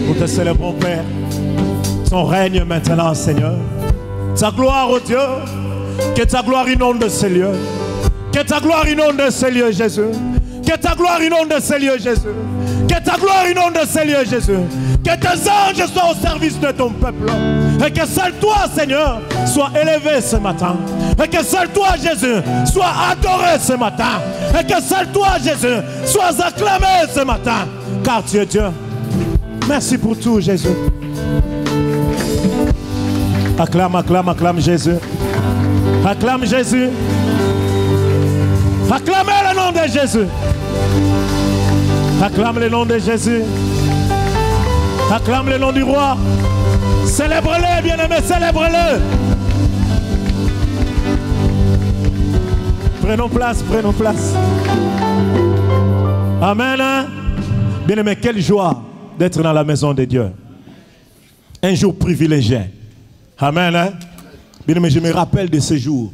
Nous te célébrons, Père, ton règne maintenant, Seigneur. Ta gloire, oh Dieu, que ta gloire inonde ces lieux. Que ta gloire inonde ces lieux, Jésus. Que ta gloire inonde ces lieux, Jésus. Que ta gloire inonde ces lieux, Jésus. Que tes anges soient au service de ton peuple. Et que seul toi, Seigneur, sois élevé ce matin. Et que seul toi, Jésus, sois adoré ce matin. Et que seul toi, Jésus, sois acclamé ce matin. Car tu es Dieu. Merci pour tout, Jésus. Acclame, acclame, acclame Jésus. Acclame Jésus. Acclamez le nom de Jésus. Acclame le nom de Jésus. Acclame le nom du roi. Célèbre-le, bien-aimé, célèbre-le. Prenons place, prenons place. Amen. Bien-aimé, quelle joie d'être dans la maison de Dieu. Un jour privilégié. Amen. Bien-aimé, je me rappelle de ce jour.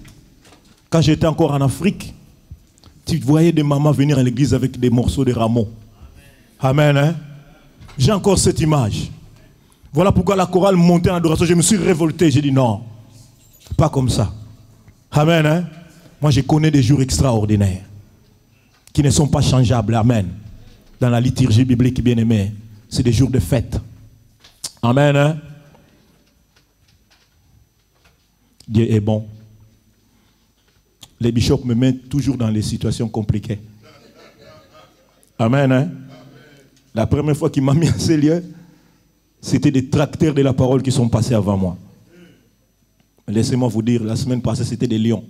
Quand j'étais encore en Afrique, tu voyais des mamans venir à l'église avec des morceaux de rameaux. Amen. J'ai encore cette image. Voilà pourquoi la chorale montait en adoration. Je me suis révolté. J'ai dit non, pas comme ça. Amen. Moi, je connais des jours extraordinaires qui ne sont pas changeables. Amen. Dans la liturgie biblique, bien aimé, c'est des jours de fête. Amen. Dieu est bon. Les bishops me mettent toujours dans les situations compliquées. Amen. La première fois qu'il m'a mis à ces lieux, c'était des tracteurs de la parole qui sont passés avant moi. Laissez-moi vous dire, la semaine passée, c'était des lions.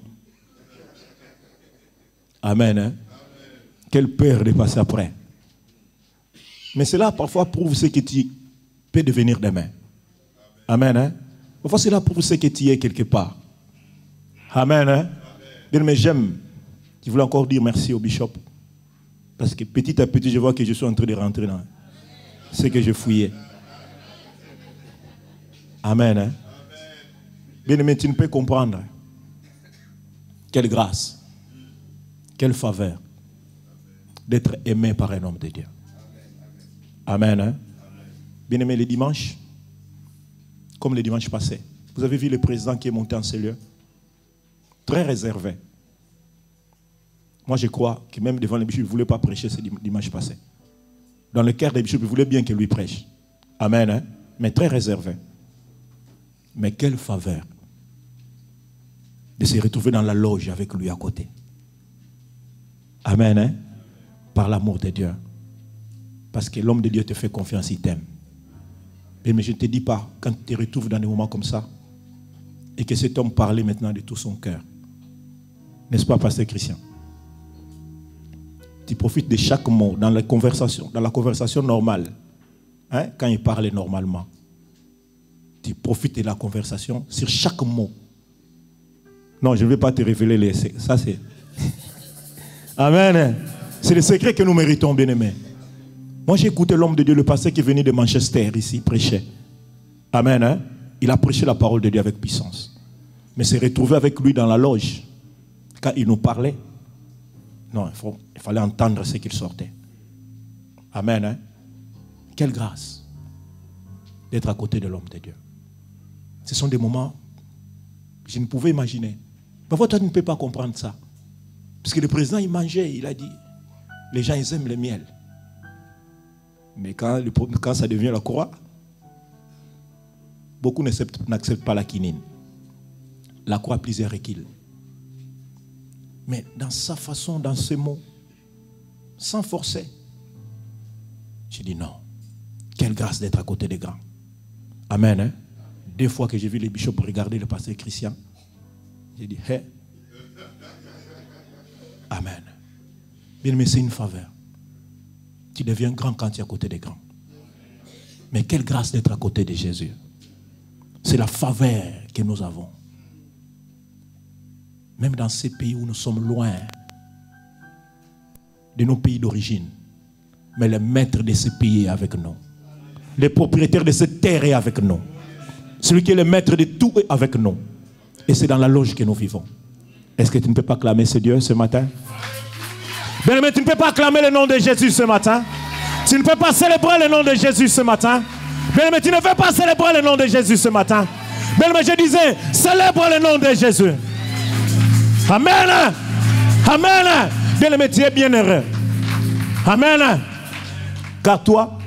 Amen. Quelle peur de passer après. Mais cela, parfois, prouve ce que tu peux devenir demain. Amen. Parfois, cela prouve ce que tu es quelque part. Amen. Bien, mais j'aime. Je voulais encore dire merci au bishop. Parce que petit à petit, je vois que je suis en train de rentrer dans ce que je fouillais. Amen. Bien aimé, tu ne peux comprendre. Quelle grâce, quelle faveur d'être aimé par un homme de Dieu. Amen. Bien aimé, les dimanches, comme les dimanches passés, vous avez vu le président qui est monté en ce lieu, très réservé. Moi, je crois que même devant les bishops, il ne voulait pas prêcher ce dimanche passé. Dans le cœur des bishops, il voulait bien qu'il lui prêche. Amen. Hein? Mais très réservé. Mais quelle faveur de se retrouver dans la loge avec lui à côté. Amen. Hein? Par l'amour de Dieu. Parce que l'homme de Dieu te fait confiance, il t'aime. Mais je ne te dis pas, quand tu te retrouves dans des moments comme ça, et que cet homme parlait maintenant de tout son cœur. N'est-ce pas, pasteur Christian? Tu profites de chaque mot dans la conversation normale. Hein? Quand il parlait normalement. Tu profites de la conversation sur chaque mot. Non, je ne vais pas te révéler les secrets. Ça, c'est... Amen. C'est le secret que nous méritons, bien-aimés. Moi, j'ai écouté l'homme de Dieu, le pasteur qui est venu de Manchester, ici, prêcher. Amen. Hein? Il a prêché la parole de Dieu avec puissance. Mais s'est retrouvé avec lui dans la loge. Quand il nous parlait, non, il fallait entendre ce qu'il sortait. Amen. Hein? Quelle grâce d'être à côté de l'homme de Dieu. Ce sont des moments que je ne pouvais imaginer. Parfois, toi, tu ne peux pas comprendre ça. Parce que le président, il mangeait, il a dit, les gens, ils aiment le miel. Mais quand ça devient la croix, beaucoup n'acceptent pas la quinine. La croix a plusieurs requis. Mais dans sa façon, dans ses mots, sans forcer, j'ai dit non. Quelle grâce d'être à côté des grands. Amen. Hein? 2 fois que j'ai vu les bishops regarder le pasteur Christian, j'ai dit, hé. Amen. Bien, mais c'est une faveur. Tu deviens grand quand tu es à côté des grands. Mais quelle grâce d'être à côté de Jésus. C'est la faveur que nous avons. Même dans ces pays où nous sommes loin de nos pays d'origine. Mais le maître de ce pays est avec nous. Le propriétaire de cette terre est avec nous. Celui qui est le maître de tout est avec nous. Et c'est dans la loge que nous vivons. Est-ce que tu ne peux pas clamer ce Dieu ce matin? Bien-aimé, tu ne peux pas acclamer le nom de Jésus ce matin. Tu ne peux pas célébrer le nom de Jésus ce matin. Bien-aimé, tu ne veux pas célébrer le nom de Jésus ce matin. Bien-aimé, je disais, célèbre le nom de Jésus. Amen. Amen. Bien-aimé, tu es bien heureux. Amen. Car toi,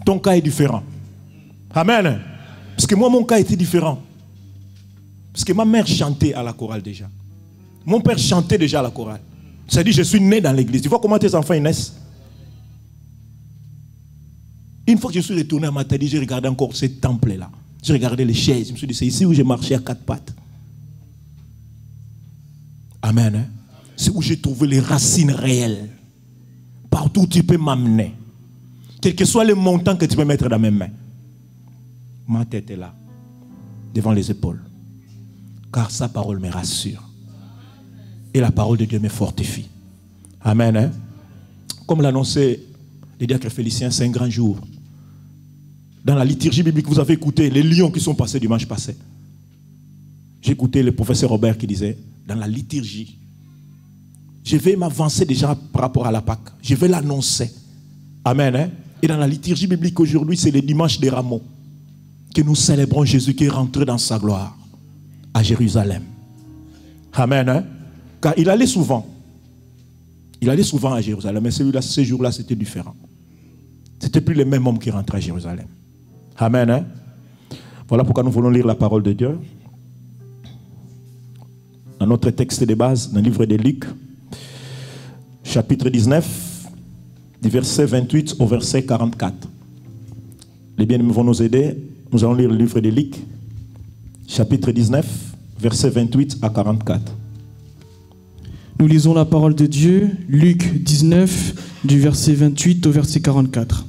ton cas est différent. Amen. Parce que moi, mon cas était différent. Parce que ma mère chantait à la chorale déjà. Mon père chantait déjà à la chorale. C'est-à-dire, je suis né dans l'église. Tu vois comment tes enfants ils naissent? Une fois que je suis retourné à Matadi, j'ai regardé encore ce temple-là. J'ai regardé les chaises. Je me suis dit, c'est ici où j'ai marché à 4 pattes. Amen. Hein? C'est où j'ai trouvé les racines réelles. Partout où tu peux m'amener. Quel que soit le montant que tu peux mettre dans mes mains. Ma tête est là, devant les épaules. Car sa parole me rassure. Et la parole de Dieu me fortifie. Amen. Hein? Comme l'annonçait le diacre Félicien, c'est un grand jour. Dans la liturgie biblique, vous avez écouté les lions qui sont passés dimanche passé. J'ai écouté le professeur Robert qui disait, dans la liturgie, je vais m'avancer déjà par rapport à la Pâque. Je vais l'annoncer. Amen. Hein? Et dans la liturgie biblique aujourd'hui, c'est le dimanche des rameaux que nous célébrons Jésus qui est rentré dans sa gloire à Jérusalem. Amen. Hein? Car il allait souvent. Il allait souvent à Jérusalem. Mais celui-là, ce jour-là, c'était différent. C'était plus le même homme qui rentrait à Jérusalem. Amen. Hein? Voilà pourquoi nous voulons lire la parole de Dieu. Dans notre texte de base, dans le livre de Luc, chapitre 19, du verset 28 au verset 44. Les bien-aimés vont nous aider. Nous allons lire le livre de Luc, chapitre 19, verset 28 à 44. Nous lisons la parole de Dieu, Luc 19, du verset 28 au verset 44.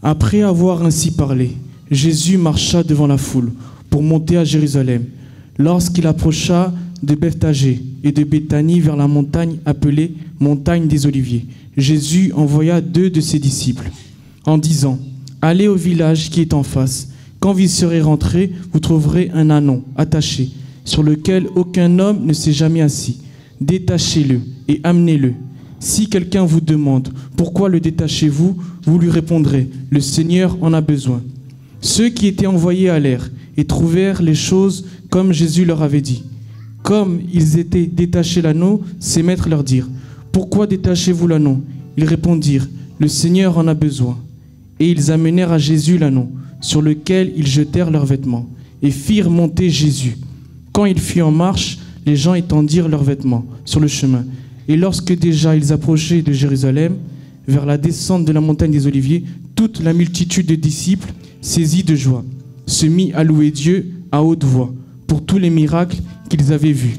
Après avoir ainsi parlé, Jésus marcha devant la foule pour monter à Jérusalem. Lorsqu'il approcha de Bethphagée et de Béthanie vers la montagne appelée montagne des Oliviers, Jésus envoya 2 de ses disciples en disant, « Allez au village qui est en face. Quand vous y serez rentrés, vous trouverez un ânon attaché, sur lequel aucun homme ne s'est jamais assis. Détachez-le et amenez-le. Si quelqu'un vous demande pourquoi le détachez-vous, vous lui répondrez, le Seigneur en a besoin. » Ceux qui étaient envoyés allèrent et trouvèrent les choses comme Jésus leur avait dit. Comme ils étaient détachés l'anneau, ses maîtres leur dirent, « Pourquoi détachez-vous l'anneau ?» Ils répondirent, « Le Seigneur en a besoin. » Et ils amenèrent à Jésus l'anneau, sur lequel ils jetèrent leurs vêtements, et firent monter Jésus. Quand il fut en marche, les gens étendirent leurs vêtements sur le chemin. Et lorsque déjà ils approchaient de Jérusalem, vers la descente de la montagne des Oliviers, toute la multitude de disciples, saisis de joie, se mit à louer Dieu à haute voix pour tous les miracles qu'ils avaient vus.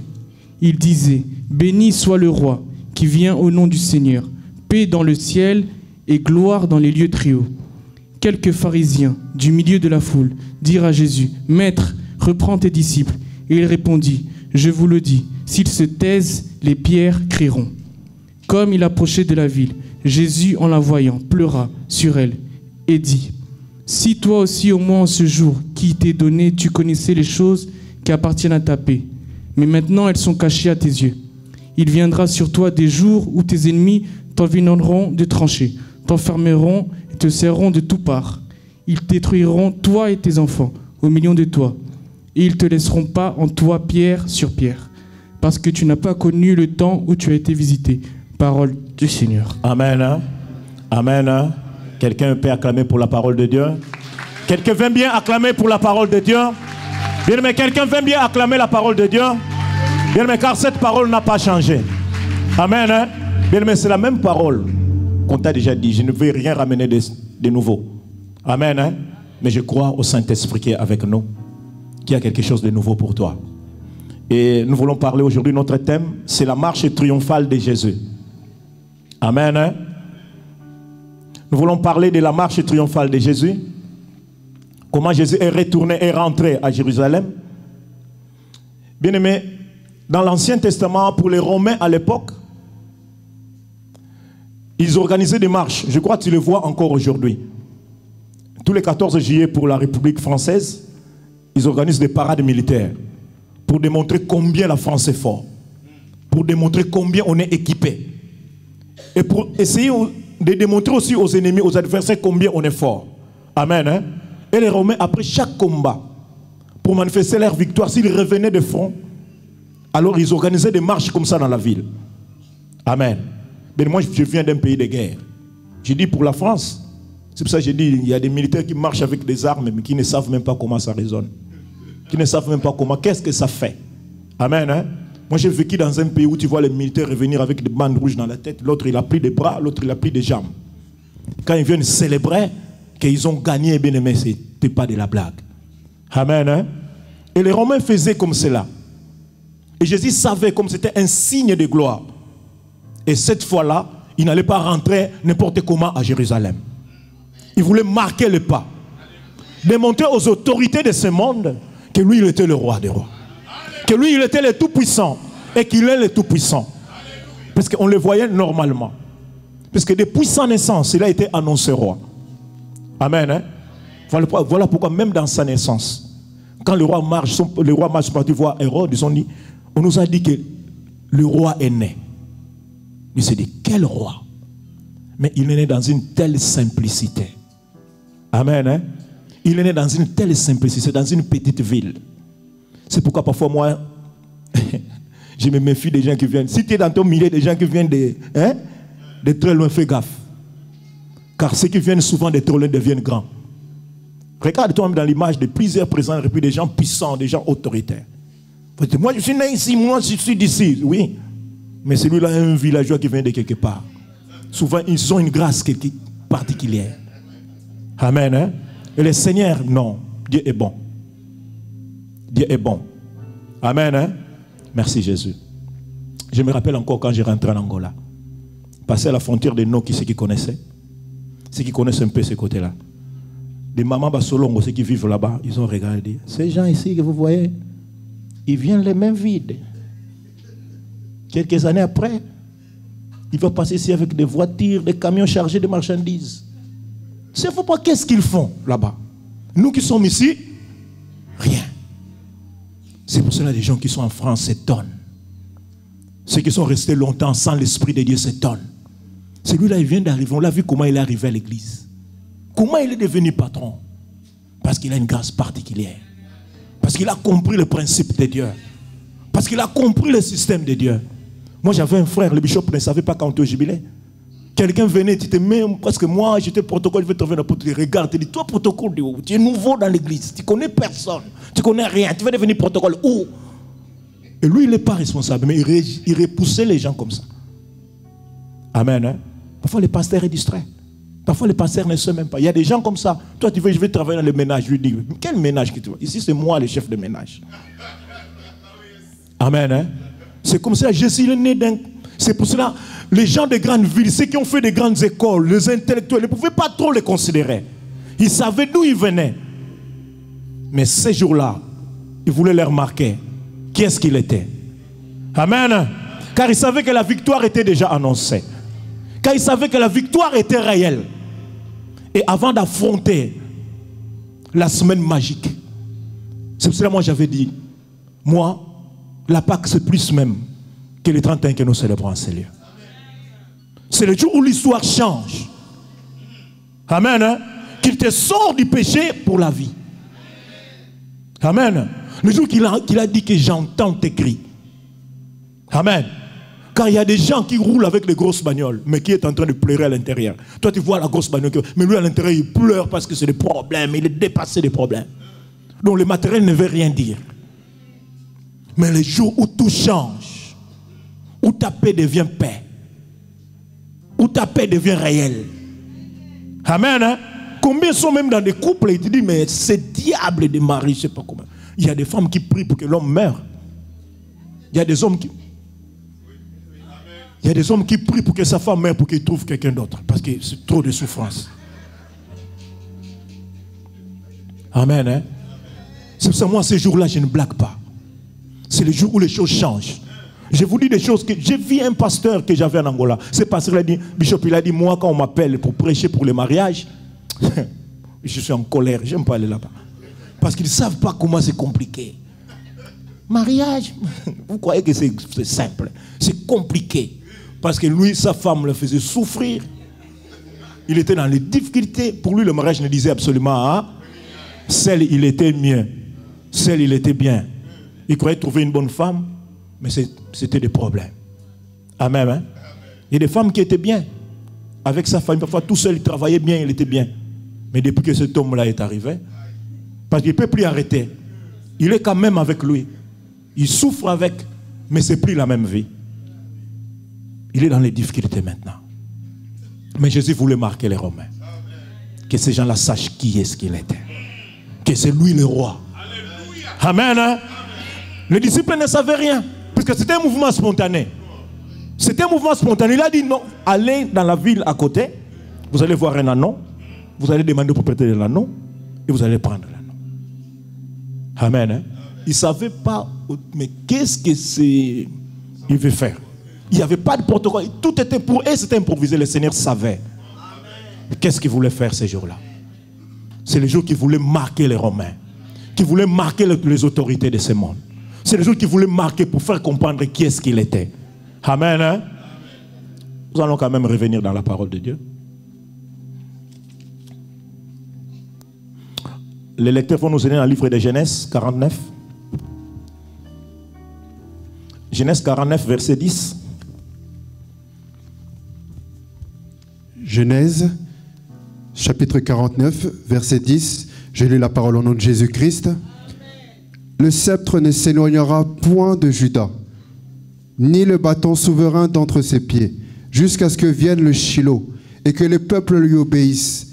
Ils disaient, « Béni soit le roi qui vient au nom du Seigneur, paix dans le ciel et gloire dans les lieux très hauts. » Quelques pharisiens du milieu de la foule dirent à Jésus, « Maître, reprends tes disciples. » Et il répondit, « Je vous le dis, s'ils se taisent, les pierres crieront. » Comme il approchait de la ville, Jésus, en la voyant, pleura sur elle et dit, « Si toi aussi, au moins en ce jour qui t'est donné, tu connaissais les choses qui appartiennent à ta paix, mais maintenant elles sont cachées à tes yeux. Il viendra sur toi des jours où tes ennemis t'environneront de tranchées, t'enfermeront et te serreront de toutes parts. Ils détruiront toi et tes enfants au milieu de toi, et ils ne te laisseront pas en toi pierre sur pierre, parce que tu n'as pas connu le temps où tu as été visité. » Parole du Seigneur. Amen. Hein? Amen. Hein? Quelqu'un peut acclamer pour la parole de Dieu? Quelqu'un veut bien acclamer pour la parole de Dieu? Bien, mais quelqu'un veut bien acclamer la parole de Dieu? Bien, mais car cette parole n'a pas changé. Amen. Hein? Bien, mais c'est la même parole qu'on t'a déjà dit. Je ne veux rien ramener de nouveau. Amen. Hein? Mais je crois au Saint-Esprit qui est avec nous, qui a quelque chose de nouveau pour toi. Et nous voulons parler aujourd'hui, notre thème, c'est la marche triomphale de Jésus. Amen. Hein? Nous voulons parler de la marche triomphale de Jésus. Comment Jésus est retourné et rentré à Jérusalem. Bien aimé, dans l'Ancien Testament, pour les Romains à l'époque, ils organisaient des marches. Je crois que tu le vois encore aujourd'hui. Tous les 14 juillet pour la République française, ils organisent des parades militaires pour démontrer combien la France est forte, pour démontrer combien on est équipé. Et pour essayer de démontrer aussi aux ennemis, aux adversaires combien on est fort. Amen. Hein? Et les Romains, après chaque combat, pour manifester leur victoire, s'ils revenaient de front, alors ils organisaient des marches comme ça dans la ville. Amen. Mais moi, je viens d'un pays de guerre. J'ai dit pour la France. C'est pour ça que j'ai dit, il y a des militaires qui marchent avec des armes, mais qui ne savent même pas comment ça résonne. Qui ne savent même pas comment, qu'est-ce que ça fait. Amen. Hein? Moi, j'ai vécu dans un pays où tu vois les militaires revenir avec des bandes rouges dans la tête. L'autre, il a pris des bras, l'autre, il a pris des jambes. Quand ils viennent célébrer qu'ils ont gagné, bien aimé, c'était pas de la blague. Amen. Hein? Et les Romains faisaient comme cela. Et Jésus savait comme c'était un signe de gloire. Et cette fois-là, il n'allait pas rentrer n'importe comment à Jérusalem. Il voulait marquer le pas. Démontrer aux autorités de ce monde que lui, il était le roi des rois. Que lui, il était le tout-puissant. Et qu'il est le tout-puissant. Parce qu'on le voyait normalement. Parce que depuis sa naissance, il a été annoncé roi. Amen. Hein? Voilà pourquoi même dans sa naissance, quand le roi marche parti voir Hérode, on nous a dit que le roi est né. Il s'est dit, quel roi? Mais il est né dans une telle simplicité. Amen. Hein? Il est né dans une telle simplicité, dans une petite ville. C'est pourquoi parfois moi, je me méfie des gens qui viennent. Si tu es dans ton milieu, des gens qui viennent de très loin, fais gaffe. Car ceux qui viennent souvent de très loin deviennent grands. Regarde-toi dans l'image de plusieurs présents, et puis des gens puissants, des gens autoritaires. Moi je suis né ici, moi je suis d'ici. Oui, mais celui-là est un villageois qui vient de quelque part. Souvent ils ont une grâce particulière. Amen. Hein? Et le Seigneur, non, Dieu est bon. Dieu est bon. Amen. Hein? Merci Jésus. Je me rappelle encore quand j'ai rentré en Angola. Passé à la frontière de Noki, ceux qui connaissaient. Ceux qui connaissent un peu ce côté-là. Des mamans Bassolongo, ceux qui vivent là-bas, ils ont regardé. Ces gens ici que vous voyez, ils viennent les mains vides. Quelques années après, ils vont passer ici avec des voitures, des camions chargés de marchandises. C'est faut pas qu'est-ce qu'ils font là-bas. Nous qui sommes ici, rien. C'est pour cela que les gens qui sont en France s'étonnent. Ceux qui sont restés longtemps sans l'Esprit de Dieu s'étonnent. Celui-là, il vient d'arriver. On l'a vu comment il est arrivé à l'église. Comment il est devenu patron? Parce qu'il a une grâce particulière. Parce qu'il a compris le principe de Dieu. Parce qu'il a compris le système de Dieu. Moi, j'avais un frère, le bishop ne savait pas quand on était au jubilé. Quelqu'un venait, tu te mets, parce que moi, j'étais protocole, je vais te revenir pour te regarder. Tu dis, toi, protocole, tu es nouveau dans l'église. Tu ne connais personne. Tu ne connais rien. Tu vas devenir protocole où? Et lui, il n'est pas responsable, mais il repoussait les gens comme ça. Amen. Hein? Parfois, le pasteur est distrait. Parfois, le pasteur ne sait même pas. Il y a des gens comme ça. Toi, tu veux, je vais travailler dans le ménage. Je lui dis, quel ménage que tu veux? Ici, c'est moi, le chef de ménage. Amen. Hein? C'est comme ça. Jésus est né d'un... C'est pour cela, les gens de grandes villes, ceux qui ont fait de grandes écoles, les intellectuels, ils ne pouvaient pas trop les considérer. Ils savaient d'où ils venaient. Mais ces jours-là, ils voulaient les remarquer. Qui est-ce qu'il était? Amen. Car ils savaient que la victoire était déjà annoncée. Car ils savaient que la victoire était réelle. Et avant d'affronter la semaine magique, c'est pour cela que moi j'avais dit, moi, la Pâque c'est plus même que les 31 que nous célébrons en ces lieux. C'est le jour où l'histoire change. Amen. Hein? Qu'il te sort du péché pour la vie. Amen. Le jour qu'il a dit que j'entends tes cris. Amen. Car il y a des gens qui roulent avec des grosses bagnoles, mais qui est en train de pleurer à l'intérieur. Toi, tu vois la grosse bagnole, mais lui à l'intérieur, il pleure parce que c'est des problèmes. Il est dépassé des problèmes. Donc le matériel ne veut rien dire. Mais le jour où tout change, où ta paix devient paix, où ta paix devient réelle. Amen. Hein? Combien sont même dans des couples et tu dis, mais c'est diable de mari, je ne sais pas comment. Il y a des femmes qui prient pour que l'homme meure. Il y a des hommes qui... Il y a des hommes qui prient pour que sa femme meure pour qu'il trouve quelqu'un d'autre. Parce que c'est trop de souffrance. Amen. Hein? C'est pour ça, moi, ces jours-là, je ne blague pas. C'est le jour où les choses changent. Je vous dis des choses que... J'ai vu un pasteur que j'avais en Angola. Ce pasteur a dit, Bishop, il a dit, moi, quand on m'appelle pour prêcher pour le mariage, je suis en colère, je n'aime pas aller là-bas. Parce qu'ils ne savent pas comment c'est compliqué. Mariage, vous croyez que c'est simple. C'est compliqué. Parce que lui, sa femme le faisait souffrir. Il était dans les difficultés. Pour lui, le mariage ne disait absolument hein? Celle, il était mieux. Celle, il était bien. Il croyait trouver une bonne femme, mais c'était des problèmes. Amen. Hein? Il y a des femmes qui étaient bien. Avec sa famille, parfois tout seul, il travaillait bien, il était bien. Mais depuis que cet homme-là est arrivé, parce qu'il ne peut plus arrêter, il est quand même avec lui. Il souffre avec, mais ce n'est plus la même vie. Il est dans les difficultés maintenant. Mais Jésus voulait marquer les Romains. Que ces gens-là sachent qui est-ce qu'il était. Que c'est lui le roi. Amen. Hein? Les disciples ne savaient rien. Puisque c'était un mouvement spontané. C'était un mouvement spontané. Il a dit non, allez dans la ville à côté. Vous allez voir un anneau. Vous allez demander au propriétaire de l'anneau. Et vous allez prendre l'anneau. Amen. Hein? Ils ne savaient pas, mais qu'est-ce que c'est il veut faire. Il n'y avait pas de protocole. Tout était pour eux, c'était improvisé. Le Seigneur savait. Qu'est-ce qu'il voulait faire ces jours-là? C'est les jours qui voulaient marquer les Romains. Qui voulaient marquer les autorités de ce monde. C'est les jours qui voulaient marquer pour faire comprendre qui est-ce qu'il était. Amen. Hein? Nous allons quand même revenir dans la parole de Dieu. Les lecteurs vont nous aider dans le livre de Genèse 49. Genèse 49, verset 10. Genèse, chapitre 49, verset 10. J'ai lu la parole au nom de Jésus-Christ. Le sceptre ne s'éloignera point de Juda, ni le bâton souverain d'entre ses pieds, jusqu'à ce que vienne le Shilo, et que le peuple lui obéisse.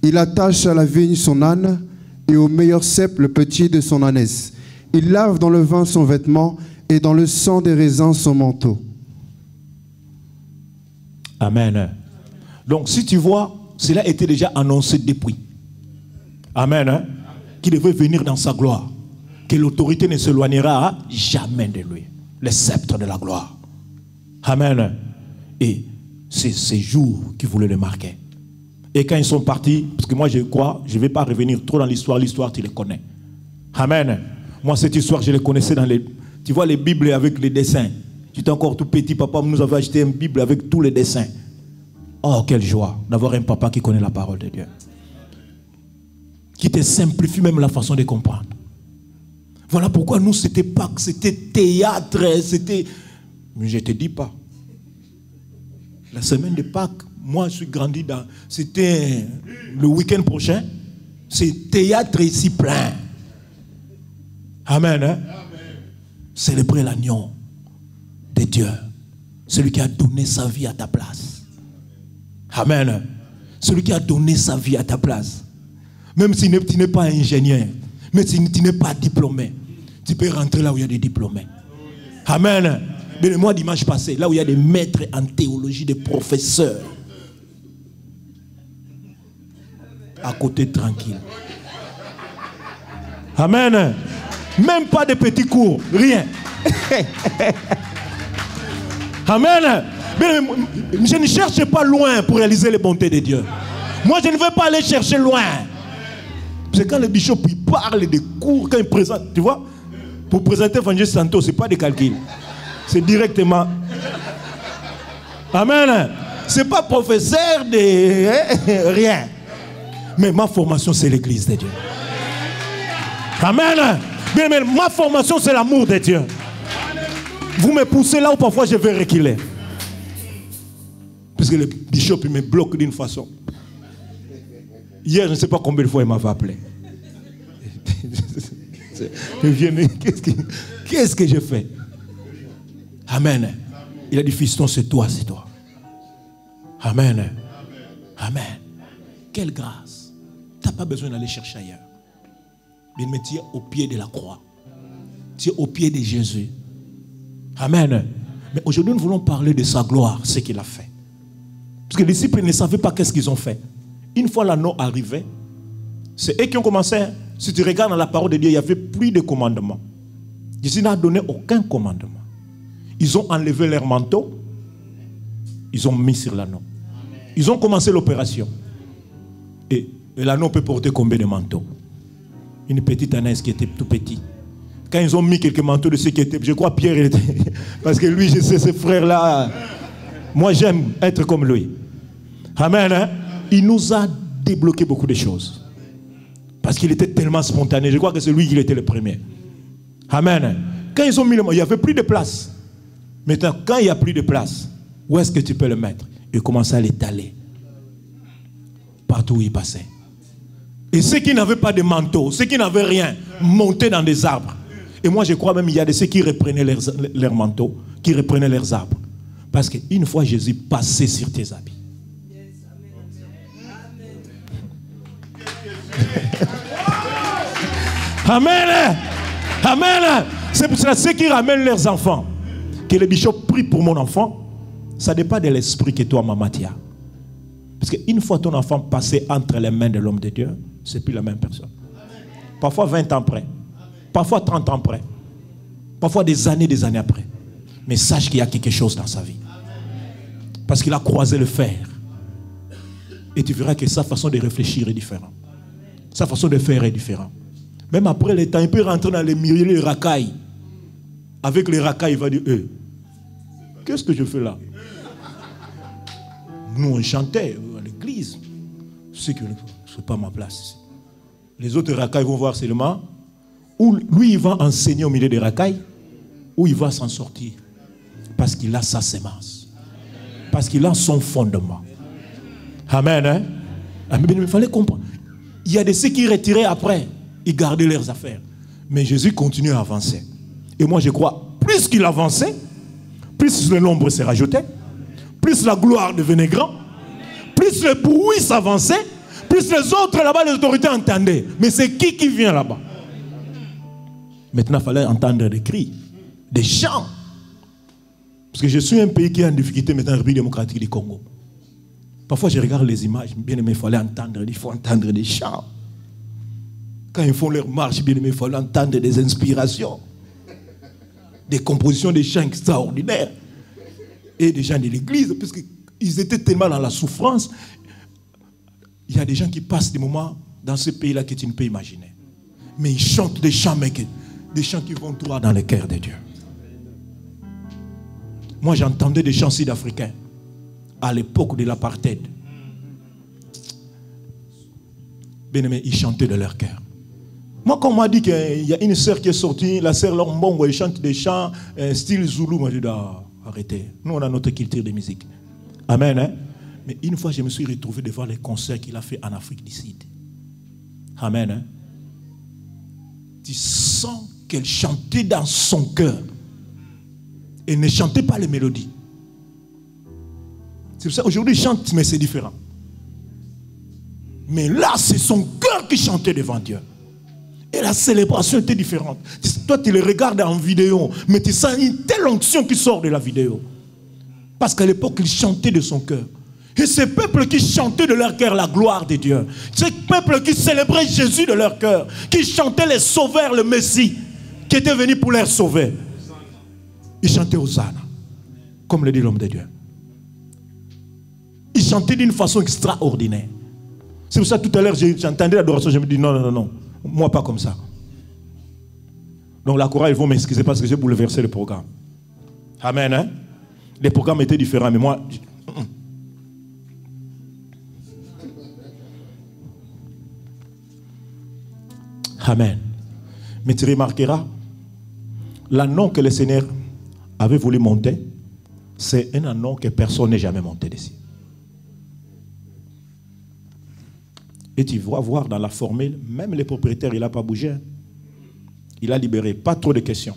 Il attache à la vigne son âne, et au meilleur cep le petit de son ânesse. Il lave dans le vin son vêtement, et dans le sang des raisins son manteau. Amen. Donc si tu vois, cela était déjà annoncé depuis. Amen. Hein? Qu'il devait venir dans sa gloire. Que l'autorité ne s'éloignera jamais de lui. Le sceptre de la gloire. Amen. Et c'est ces jours qui voulaient le marquer. Et quand ils sont partis, parce que moi je crois, je ne vais pas revenir trop dans l'histoire tu les connais. Amen. Moi cette histoire je les connaissais dans les... Tu vois les Bibles avec les dessins. Tu étais encore tout petit, papa nous avait acheté une Bible avec tous les dessins. Oh, quelle joie d'avoir un papa qui connaît la parole de Dieu. Qui te simplifie même la façon de comprendre. Voilà pourquoi nous, c'était Pâques, c'était théâtre, c'était... Mais je ne te dis pas. La semaine de Pâques, moi, je suis grandi dans... C'était le week-end prochain. C'est théâtre ici plein. Amen. Hein? Célébrer l'agneau de Dieu. Celui qui a donné sa vie à ta place. Amen. Celui qui a donné sa vie à ta place. Même si tu n'es pas ingénieur, même si tu n'es pas diplômé, tu peux rentrer là où il y a des diplômés. Amen. Mais le mois dimanche passé, là où il y a des maîtres en théologie, des professeurs. À côté tranquille. Amen. Même pas de petits cours, rien. Amen. Mais je ne cherche pas loin pour réaliser les bontés de Dieu. Moi, je ne veux pas aller chercher loin. C'est quand le bishop il parle des cours, quand il présente, tu vois, pour présenter Évangile Santo, ce n'est pas des calculs. C'est directement. Amen. Ce n'est pas professeur de rien. Mais ma formation, c'est l'église de Dieu. Amen. Mais ma formation, c'est l'amour de Dieu. Vous me poussez là où parfois je vais reculer. Parce que le bishop il me bloque d'une façon. Hier, je ne sais pas combien de fois il m'avait appelé. Je viens, mais qu'est-ce que je fais? Amen. Il a dit, fiston, c'est toi, c'est toi. Amen. Amen. Quelle grâce. Tu n'as pas besoin d'aller chercher ailleurs. Mais tu es au pied de la croix. Tu es au pied de Jésus. Amen. Mais aujourd'hui, nous voulons parler de sa gloire, ce qu'il a fait. Parce que les disciples ne savaient pas qu'est-ce qu'ils ont fait. Une fois l'anneau arrivé, c'est eux qui ont commencé. Si tu regardes dans la parole de Dieu, il n'y avait plus de commandements. Jésus n'a donné aucun commandement. Ils ont enlevé leur manteau. Ils ont mis sur l'anneau. Ils ont commencé l'opération. Et l'anneau peut porter combien de manteaux? Une petite ânesse qui était tout petit. Quand ils ont mis quelques manteaux de ceux qui étaient... Je crois Pierre était... Parce que lui, je sais, ces frères-là... Moi, j'aime être comme lui. Amen. Hein? Il nous a débloqué beaucoup de choses. Parce qu'il était tellement spontané. Je crois que c'est lui qui était le premier. Amen. Quand ils ont mis le mot, il n'y avait plus de place. Maintenant, quand il n'y a plus de place, où est-ce que tu peux le mettre? Il commençait à l'étaler. Partout où il passait. Et ceux qui n'avaient pas de manteau, ceux qui n'avaient rien, montaient dans des arbres. Et moi, je crois même qu'il y a de ceux qui reprenaient leurs manteaux, qui reprenaient leurs arbres. Parce qu'une fois Jésus passait sur tes habits. Amen. Amen. C'est pour cela ceux qui ramènent leurs enfants. Que le bishop prie pour mon enfant. Ça dépend de l'esprit que toi, maman, tu as. Parce qu'une fois ton enfant passé entre les mains de l'homme de Dieu, c'est plus la même personne. Parfois 20 ans après. Parfois 30 ans après. Parfois des années après. Mais sache qu'il y a quelque chose dans sa vie. Parce qu'il a croisé le fer. Et tu verras que sa façon de réfléchir est différente. Sa façon de faire est différente. Même après le temps, il peut rentrer dans les milieux, les racailles. Avec les racailles, il va dire, qu'est-ce que je fais là? Nous, on chantait à l'église. C'est que ce n'est pas ma place ici. Les autres racailles vont voir seulement où lui, il va enseigner au milieu des racailles, où il va s'en sortir. Parce qu'il a sa sémence. Parce qu'il a son fondement. Amen. Hein? Amen. Il fallait comprendre. Il y a de ceux qui retiraient après. Ils gardaient leurs affaires. Mais Jésus continue à avancer. Et moi, je crois, plus qu'il avançait, plus le nombre s'est rajouté, plus la gloire devenait grande, plus le bruit s'avançait, plus les autres là-bas, les autorités entendaient. Mais c'est qui vient là-bas? Maintenant, il fallait entendre des cris, des chants. Parce que je suis un pays qui est en difficulté maintenant, la République démocratique du Congo. Parfois, je regarde les images, bien aimé, il fallait entendre, il faut entendre des chants. Quand ils font leur marche, bien aimé, il fallait entendre des inspirations. Des compositions de chants extraordinaires. Et des gens de l'église, parce qu'ils étaient tellement dans la souffrance. Il y a des gens qui passent des moments dans ce pays-là que tu ne peux imaginer. Mais ils chantent des chants, mec, des chants qui vont droit dans le cœur de Dieu. Moi, j'entendais des chants sud-africains à l'époque de l'apartheid. Bien aimé, ils chantaient de leur cœur. Moi, quand on m'a dit qu'il y a une sœur qui est sortie, la sœur Lombongo, elle chante des chants style Zoulou, moi je dis, arrêtez. Nous, on a notre culture de musique. Amen. Hein? Mais une fois, je me suis retrouvé devant les concerts qu'il a fait en Afrique du Sud. Amen. Hein? Tu sens qu'elle chantait dans son cœur. Elle ne chantait pas les mélodies. C'est pour ça qu'aujourd'hui, il chante, mais c'est différent. Mais là, c'est son cœur qui chantait devant Dieu. Et la célébration était différente. Toi, tu le regardes en vidéo, mais tu sens une telle onction qui sort de la vidéo. Parce qu'à l'époque, il chantait de son cœur. Et ce peuple qui chantait de leur cœur la gloire de Dieu, ce peuple qui célébrait Jésus de leur cœur, qui chantait les sauveurs, le Messie, qui était venu pour les sauver. Ils chantaient Hosanna, comme le dit l'homme de Dieu. Ils chantaient d'une façon extraordinaire. C'est pour ça que tout à l'heure, j'entendais l'adoration, je me dis non. Moi, pas comme ça. Donc la chorale, ils vont m'excuser parce que j'ai bouleversé le programme. Amen. Hein? Les programmes étaient différents, mais moi... Amen. Mais tu remarqueras, l'anneau que le Seigneur avait voulu monter, c'est un anneau que personne n'est jamais monté dessus. Et tu vas voir dans la formule, même le propriétaire, il n'a pas bougé. Il a libéré, pas trop de questions.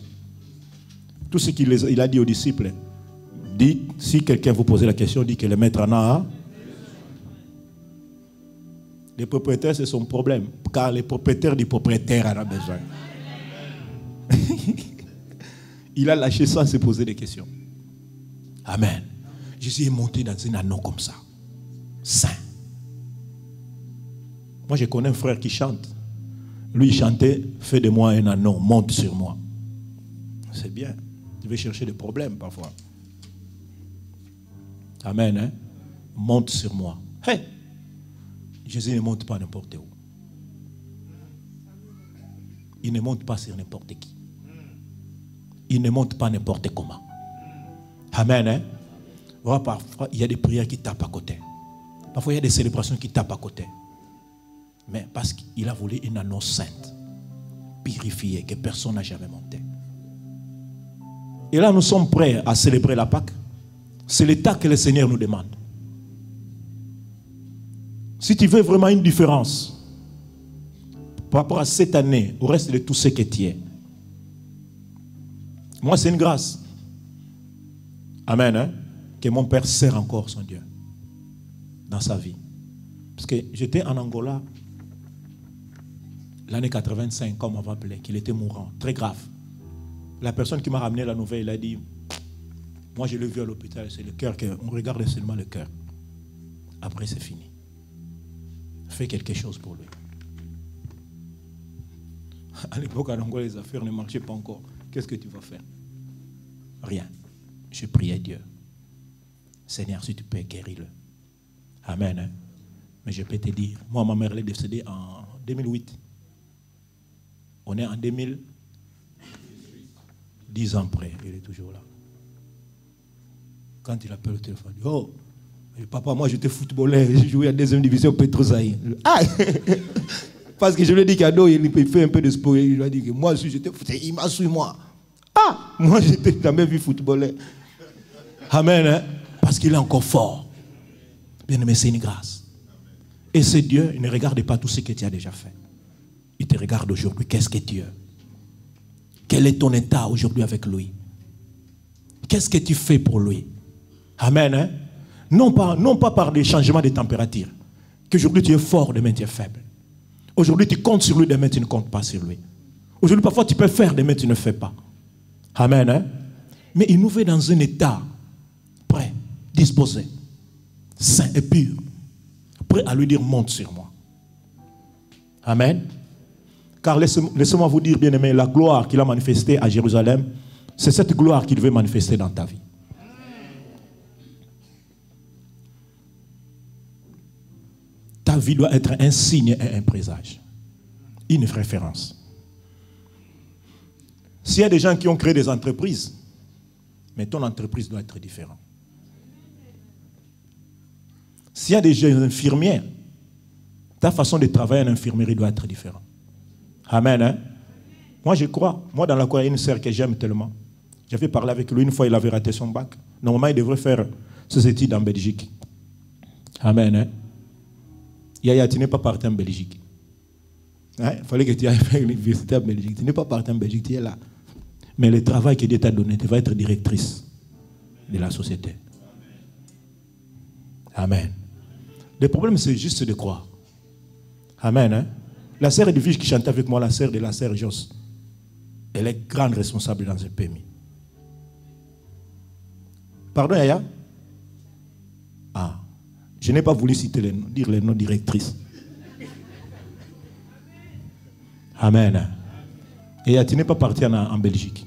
Tout ce qu'il a dit aux disciples, dit, si quelqu'un vous pose la question, dit que le maître en a. Les propriétaires, c'est son problème. Car le propriétaire du propriétaire en a besoin. Il a lâché sans se poser des questions. Amen. Jésus est monté dans un anneau comme ça. Saint. Moi, je connais un frère qui chante. Lui, il chantait, fais de moi un anneau, monte sur moi. C'est bien. Tu veux chercher des problèmes parfois. Amen. Hein? Monte sur moi. Hey! Jésus ne monte pas n'importe où. Il ne monte pas sur n'importe qui. Il ne monte pas n'importe comment. Amen. Hein? Voilà, parfois, il y a des prières qui tapent à côté. Parfois, il y a des célébrations qui tapent à côté. Mais parce qu'il a voulu une annonce sainte, purifiée, que personne n'a jamais montée. Et là, nous sommes prêts à célébrer la Pâque. C'est l'état que le Seigneur nous demande. Si tu veux vraiment une différence par rapport à cette année, au reste de tout ce que tu es, moi, c'est une grâce. Amen. Hein? Que mon Père sert encore son Dieu dans sa vie. Parce que j'étais en Angola l'année 85, comme on va appeler, qu'il était mourant, très grave. La personne qui m'a ramené la nouvelle, il a dit, moi je l'ai vu à l'hôpital, c'est le cœur, on regarde seulement le cœur. Après c'est fini. Fais quelque chose pour lui. À l'époque, en Angola, les affaires ne marchaient pas encore. Qu'est-ce que tu vas faire? Rien. Je priais Dieu. Seigneur, si tu peux, guéris-le. Amen. Hein? Mais je peux te dire, moi, ma mère, elle est décédée en 2008. On est en 2000. 10 ans après, il est toujours là. Quand il appelle au téléphone, il dit, oh, papa, moi j'étais footballeur, j'ai joué à 2e division Petrozaï. Ah! Parce que je lui ai dit qu'Ado, il fait un peu de sport. Il lui a dit que moi aussi j'étais footballeur. Il m'a suivi, moi. Ah! Moi j'étais jamais vu footballeur. Amen. Hein? Parce qu'il est encore fort. Bien aimé, c'est une grâce. Et c'est Dieu, il ne regarde pas tout ce que tu as déjà fait. Il te regarde aujourd'hui. Qu'est-ce que Dieu? Quel est ton état aujourd'hui avec lui? Qu'est-ce que tu fais pour lui? Amen. Hein? Non pas par des changements de température. Qu'aujourd'hui tu es fort, demain tu es faible. Aujourd'hui tu comptes sur lui, demain tu ne comptes pas sur lui. Aujourd'hui parfois tu peux faire, demain tu ne fais pas. Amen. Hein? Mais il nous fait dans un état prêt, disposé, saint et pur. Prêt à lui dire, monte sur moi. Amen. Car laissez-moi vous dire, bien aimé, la gloire qu'il a manifestée à Jérusalem, c'est cette gloire qu'il veut manifester dans ta vie. Ta vie doit être un signe et un présage. Une référence. S'il y a des gens qui ont créé des entreprises, mais ton entreprise doit être différente. S'il y a des jeunes infirmières, ta façon de travailler en infirmerie doit être différente. Amen. Hein? Moi, je crois. Moi, dans la cour, il y a une sœur que j'aime tellement. J'avais parlé avec lui une fois, il avait raté son bac. Normalement, il devrait faire ses études en Belgique. Amen. Hein? Yaya, tu n'es pas parti en Belgique. Hein? Il fallait que tu ailles faire l'université en Belgique. Tu n'es pas parti en Belgique, tu es là. Mais le travail que Dieu t'a donné, tu vas être directrice de la société. Amen. Le problème, c'est juste de croire. Amen. Hein? La sœur Edwige qui chantait avec moi, la sœur de la sœur Jos, elle est grande responsable dans un PMI. Pardon, Yaya? Ah, je n'ai pas voulu citer dire les noms directrices. Amen. Et tu n'es pas parti en Belgique.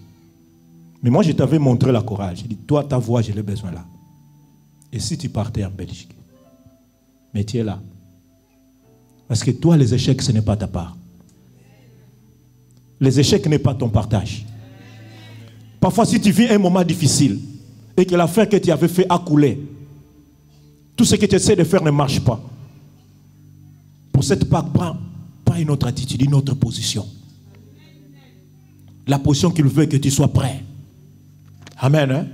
Mais moi, je t'avais montré la courage. J'ai dit, toi, ta voix, j'ai le besoin là. Et si tu partais en Belgique? Mais tu es là. Parce que toi, les échecs, ce n'est pas ta part. Les échecs n'est pas ton partage. Parfois, si tu vis un moment difficile et que l'affaire que tu avais fait a coulé, tout ce que tu essaies de faire ne marche pas. Pour cette part, prends une autre attitude, une autre position. La position qu'il veut que tu sois prêt. Amen. Hein?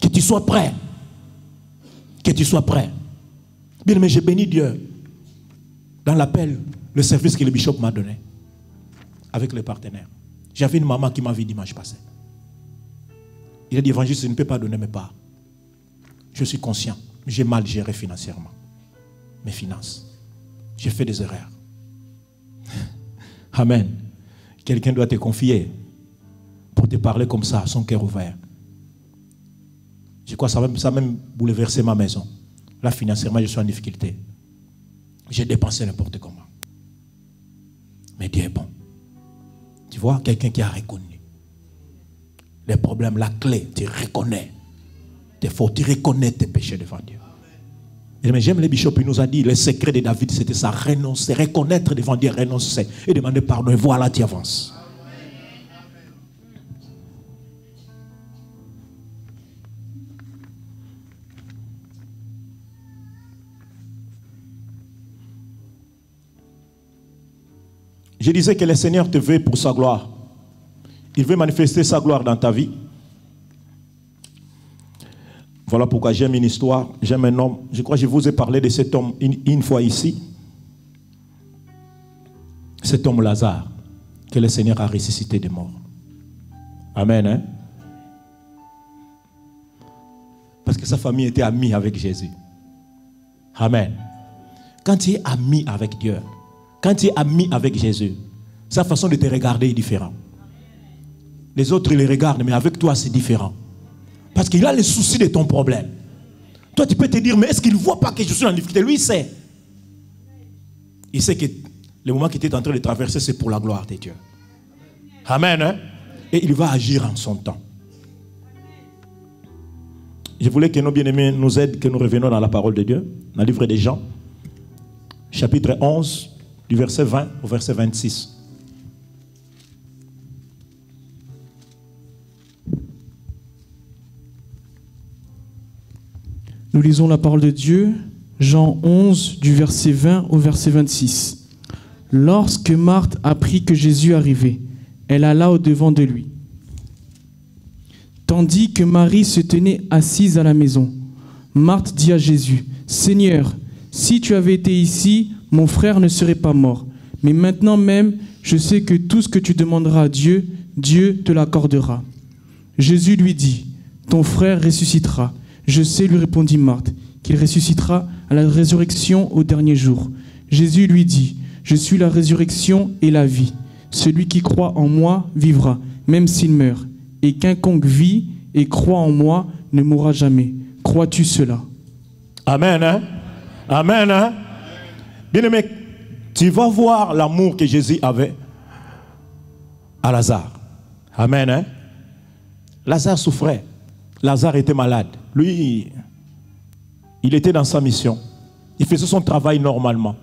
Que tu sois prêt. Que tu sois prêt. Bien, mais j'ai béni Dieu dans l'appel, le service que le bishop m'a donné avec les partenaires. J'avais une maman qui m'a vu dimanche passé. Il a dit, évangéliste, je ne peux pas donner mes parts. Je suis conscient. J'ai mal géré financièrement mes finances. J'ai fait des erreurs. Amen. Quelqu'un doit te confier pour te parler comme ça, son cœur ouvert. Je crois que ça a même bouleversé ma maison. Là, financièrement, je suis en difficulté. J'ai dépensé n'importe comment. Mais Dieu est bon. Tu vois, quelqu'un qui a reconnu les problèmes, la clé, tu reconnais tes fautes, tu reconnais tes péchés devant Dieu. Mais j'aime les bishops, il nous a dit, le secret de David, c'était ça, renoncer, reconnaître devant Dieu, renoncer et demander pardon. Et voilà, tu avances. Je disais que le Seigneur te veut pour sa gloire. Il veut manifester sa gloire dans ta vie. Voilà pourquoi j'aime une histoire, j'aime un homme. Je crois que je vous ai parlé de cet homme une fois ici. Cet homme Lazare, que le Seigneur a ressuscité des morts. Amen. Hein? Parce que sa famille était amie avec Jésus. Amen. Quand tu es ami avec Dieu, quand tu es ami avec Jésus, sa façon de te regarder est différente. Les autres, ils les regardent, mais avec toi, c'est différent. Parce qu'il a le souci de ton problème. Toi, tu peux te dire, mais est-ce qu'il ne voit pas que je suis en difficulté? Lui, il sait. Il sait que le moment qu'il était en train de traverser, c'est pour la gloire de Dieu. Amen. Hein? Et il va agir en son temps. Je voulais que nos bien-aimés nous aident, que nous revenions dans la parole de Dieu, dans le livre des Jean, chapitre 11, du verset 20 au verset 26. Nous lisons la parole de Dieu, Jean 11, du verset 20 au verset 26. Lorsque Marthe apprit que Jésus arrivait, elle alla au-devant de lui. Tandis que Marie se tenait assise à la maison, Marthe dit à Jésus, « Seigneur, si tu avais été ici, mon frère ne serait pas mort. Mais maintenant même, je sais que tout ce que tu demanderas à Dieu, Dieu te l'accordera. » Jésus lui dit, « Ton frère ressuscitera. » Je sais, lui répondit Marthe, qu'il ressuscitera à la résurrection au dernier jour. Jésus lui dit, « Je suis la résurrection et la vie. Celui qui croit en moi vivra, même s'il meurt. Et quiconque vit et croit en moi ne mourra jamais. Crois-tu cela? » Amen. Hein? Amen. Hein? Bien-aimé, tu vas voir l'amour que Jésus avait à Lazare. Amen. Hein? Lazare souffrait. Lazare était malade. Lui, il était dans sa mission. Il faisait son travail normalement.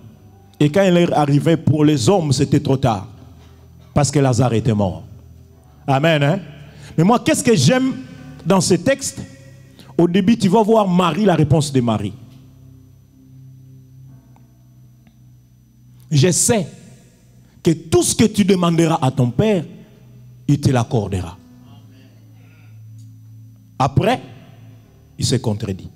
Et quand il est arrivé pour les hommes, c'était trop tard. Parce que Lazare était mort. Amen. Hein? Mais moi, qu'est-ce que j'aime dans ce texte? Au début, tu vas voir Marie, la réponse de Marie. Je sais que tout ce que tu demanderas à ton Père, il te l'accordera. Après, il s'est contredit.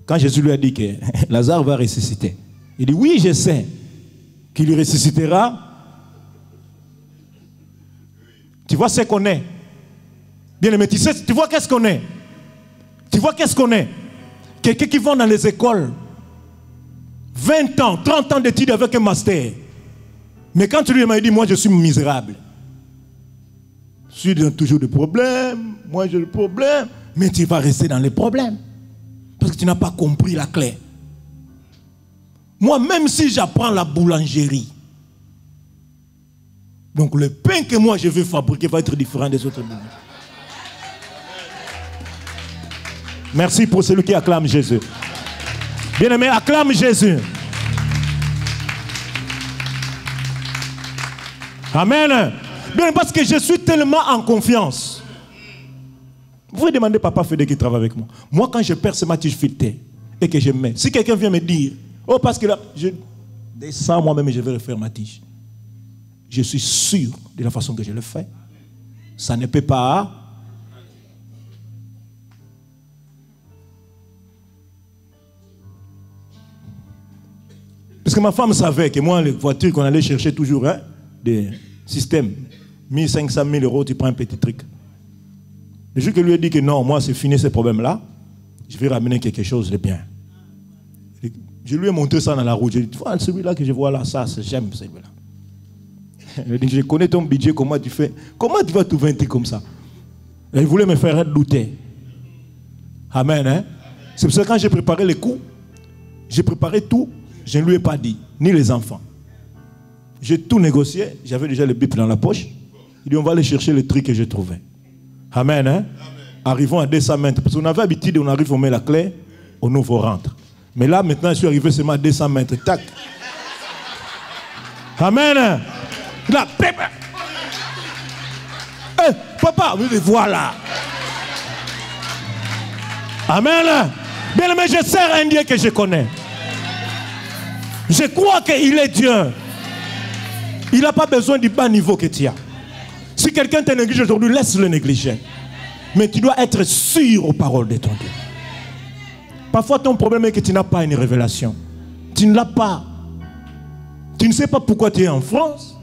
Quand Jésus lui a dit que Lazare va ressusciter, il dit, oui, je sais qu'il ressuscitera. Tu vois ce qu'on est. Bien aimé, tu vois qu'est-ce qu'on est. Tu vois qu'est-ce qu'on est. Quelqu'un qui va dans les écoles, 20 ans, 30 ans d'études avec un master. Mais quand tu lui as dit, moi je suis misérable. Je suis dans toujours des problèmes. Moi j'ai des problèmes. Mais tu vas rester dans les problèmes. Parce que tu n'as pas compris la clé. Moi, même si j'apprends la boulangerie, donc le pain que moi je vais fabriquer va être différent des autres boulangers. Merci pour celui qui acclame Jésus. Bien-aimé, acclame Jésus. Amen. Bien, parce que je suis tellement en confiance. Vous pouvez demander papa Fédé qui travaille avec moi. Moi, quand je perce ma tige filetée et que je mets, si quelqu'un vient me dire, oh, parce que là, je descends moi-même et je vais refaire ma tige. Je suis sûr de la façon que je le fais. Ça ne peut pas. Parce que ma femme savait que moi, les voitures qu'on allait chercher toujours, hein, des systèmes, 1500 000 euros, tu prends un petit truc. Le jour que lui a dit que non, moi, c'est fini ce problème-là, je vais ramener quelque chose de bien. Je lui ai montré ça dans la route. Je lui ai dit, tu vois, celui-là que je vois là, ça, j'aime celui-là. Il dit, je connais ton budget, comment tu fais? Comment tu vas trouver un truc comme ça? Et il voulait me faire douter. Amen. Hein? C'est pour ça que quand j'ai préparé les coups, j'ai préparé tout, je ne lui ai pas dit, ni les enfants. J'ai tout négocié, j'avais déjà le bip dans la poche. Il dit, on va aller chercher le truc que j'ai trouvé. Amen. Hein? Amen. Arrivons à 200 mètres. Parce qu'on avait l'habitude, on arrive, on met la clé, on ouvre, on rentre. Mais là, maintenant, je suis arrivé seulement à 200 mètres. Tac. Amen. Là, papa, oui, voilà. Amen. Bien aimé, je sers un Dieu que je connais. Je crois qu'il est Dieu. Il n'a pas besoin du bas niveau que tu as. Si quelqu'un te néglige aujourd'hui, laisse-le négliger. Mais tu dois être sûr aux paroles de ton Dieu. Parfois, ton problème est que tu n'as pas une révélation. Tu ne l'as pas. Tu ne sais pas pourquoi tu es en France.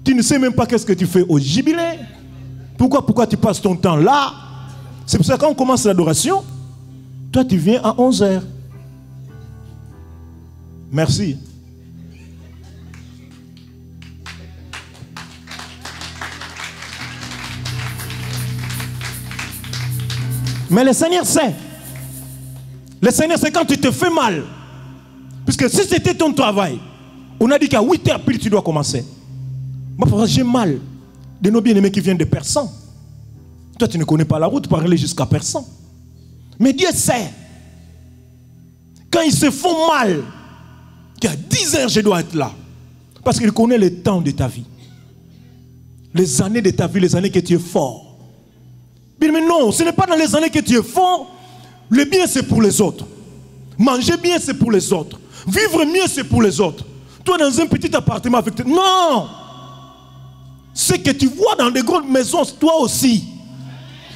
Tu ne sais même pas qu'est-ce que tu fais au jubilé. Pourquoi tu passes ton temps là. C'est pour ça que quand on commence l'adoration, toi tu viens à 11h. Merci. Mais le Seigneur sait. Le Seigneur sait quand tu te fais mal. Puisque si c'était ton travail, on a dit qu'à 8h pile tu dois commencer. Moi, j'ai mal de nos bien-aimés qui viennent de Persan. Toi, tu ne connais pas la route pour aller jusqu'à Persan. Mais Dieu sait. Quand ils se font mal, qu'à 10h je dois être là. Parce qu'il connaît le temps de ta vie. Les années de ta vie, les années que tu es fort. Mais non, ce n'est pas dans les années que tu es fort. Le bien, c'est pour les autres. Manger bien, c'est pour les autres. Vivre mieux, c'est pour les autres. Toi, dans un petit appartement avec tes... Non! Ce que tu vois dans des grandes maisons, toi aussi.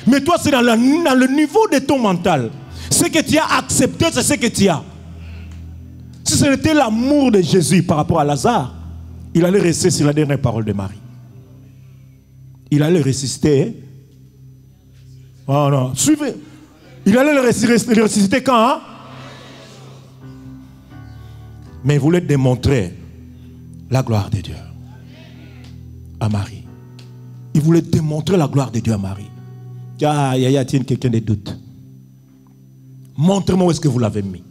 Mais toi, c'est dans le niveau de ton mental. Ce que tu as accepté, c'est ce que tu as. Si ce n'était l'amour de Jésus par rapport à Lazare, il allait rester sur la dernière parole de Marie. Il allait ressusciter. Oh non, suivez. Il allait le ressusciter quand hein? Mais il voulait démontrer la gloire de Dieu à Marie. Il voulait démontrer la gloire de Dieu à Marie. Ah, y a quelqu'un de doute. Montrez-moi où est-ce que vous l'avez mis.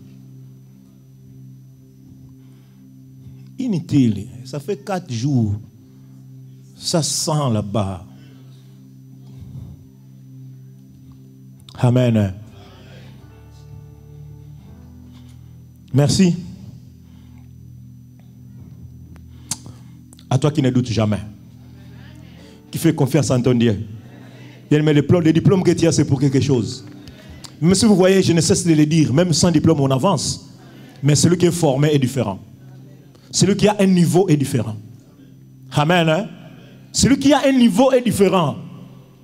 Inutile. Ça fait 4 jours. Ça sent là-bas. Amen. Merci. À toi qui ne doutes jamais. Qui fait confiance en ton Dieu. Mais le diplôme que tu as, c'est pour quelque chose. Même si vous voyez, je ne cesse de le dire, même sans diplôme, on avance. Mais celui qui est formé est différent. Celui qui a un niveau est différent. Amen. Hein? Celui qui a un niveau est différent.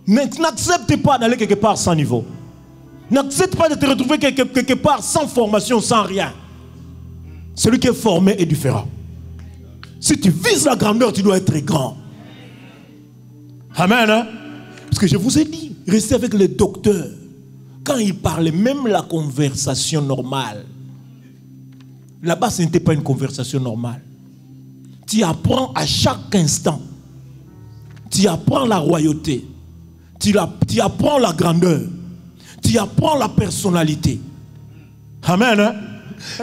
N'accepte pas d'aller quelque part sans niveau. N'accepte pas de te retrouver quelque part sans formation, sans rien. Celui qui est formé est différent. Si tu vises la grandeur, tu dois être grand. Amen. Hein? Parce que je vous ai dit, restez avec le docteur. Quand il parlait, même la conversation normale. Là-bas, ce n'était pas une conversation normale. Tu apprends à chaque instant. Tu apprends la royauté. Tu apprends la grandeur. Tu apprends la personnalité. Amen. Hein?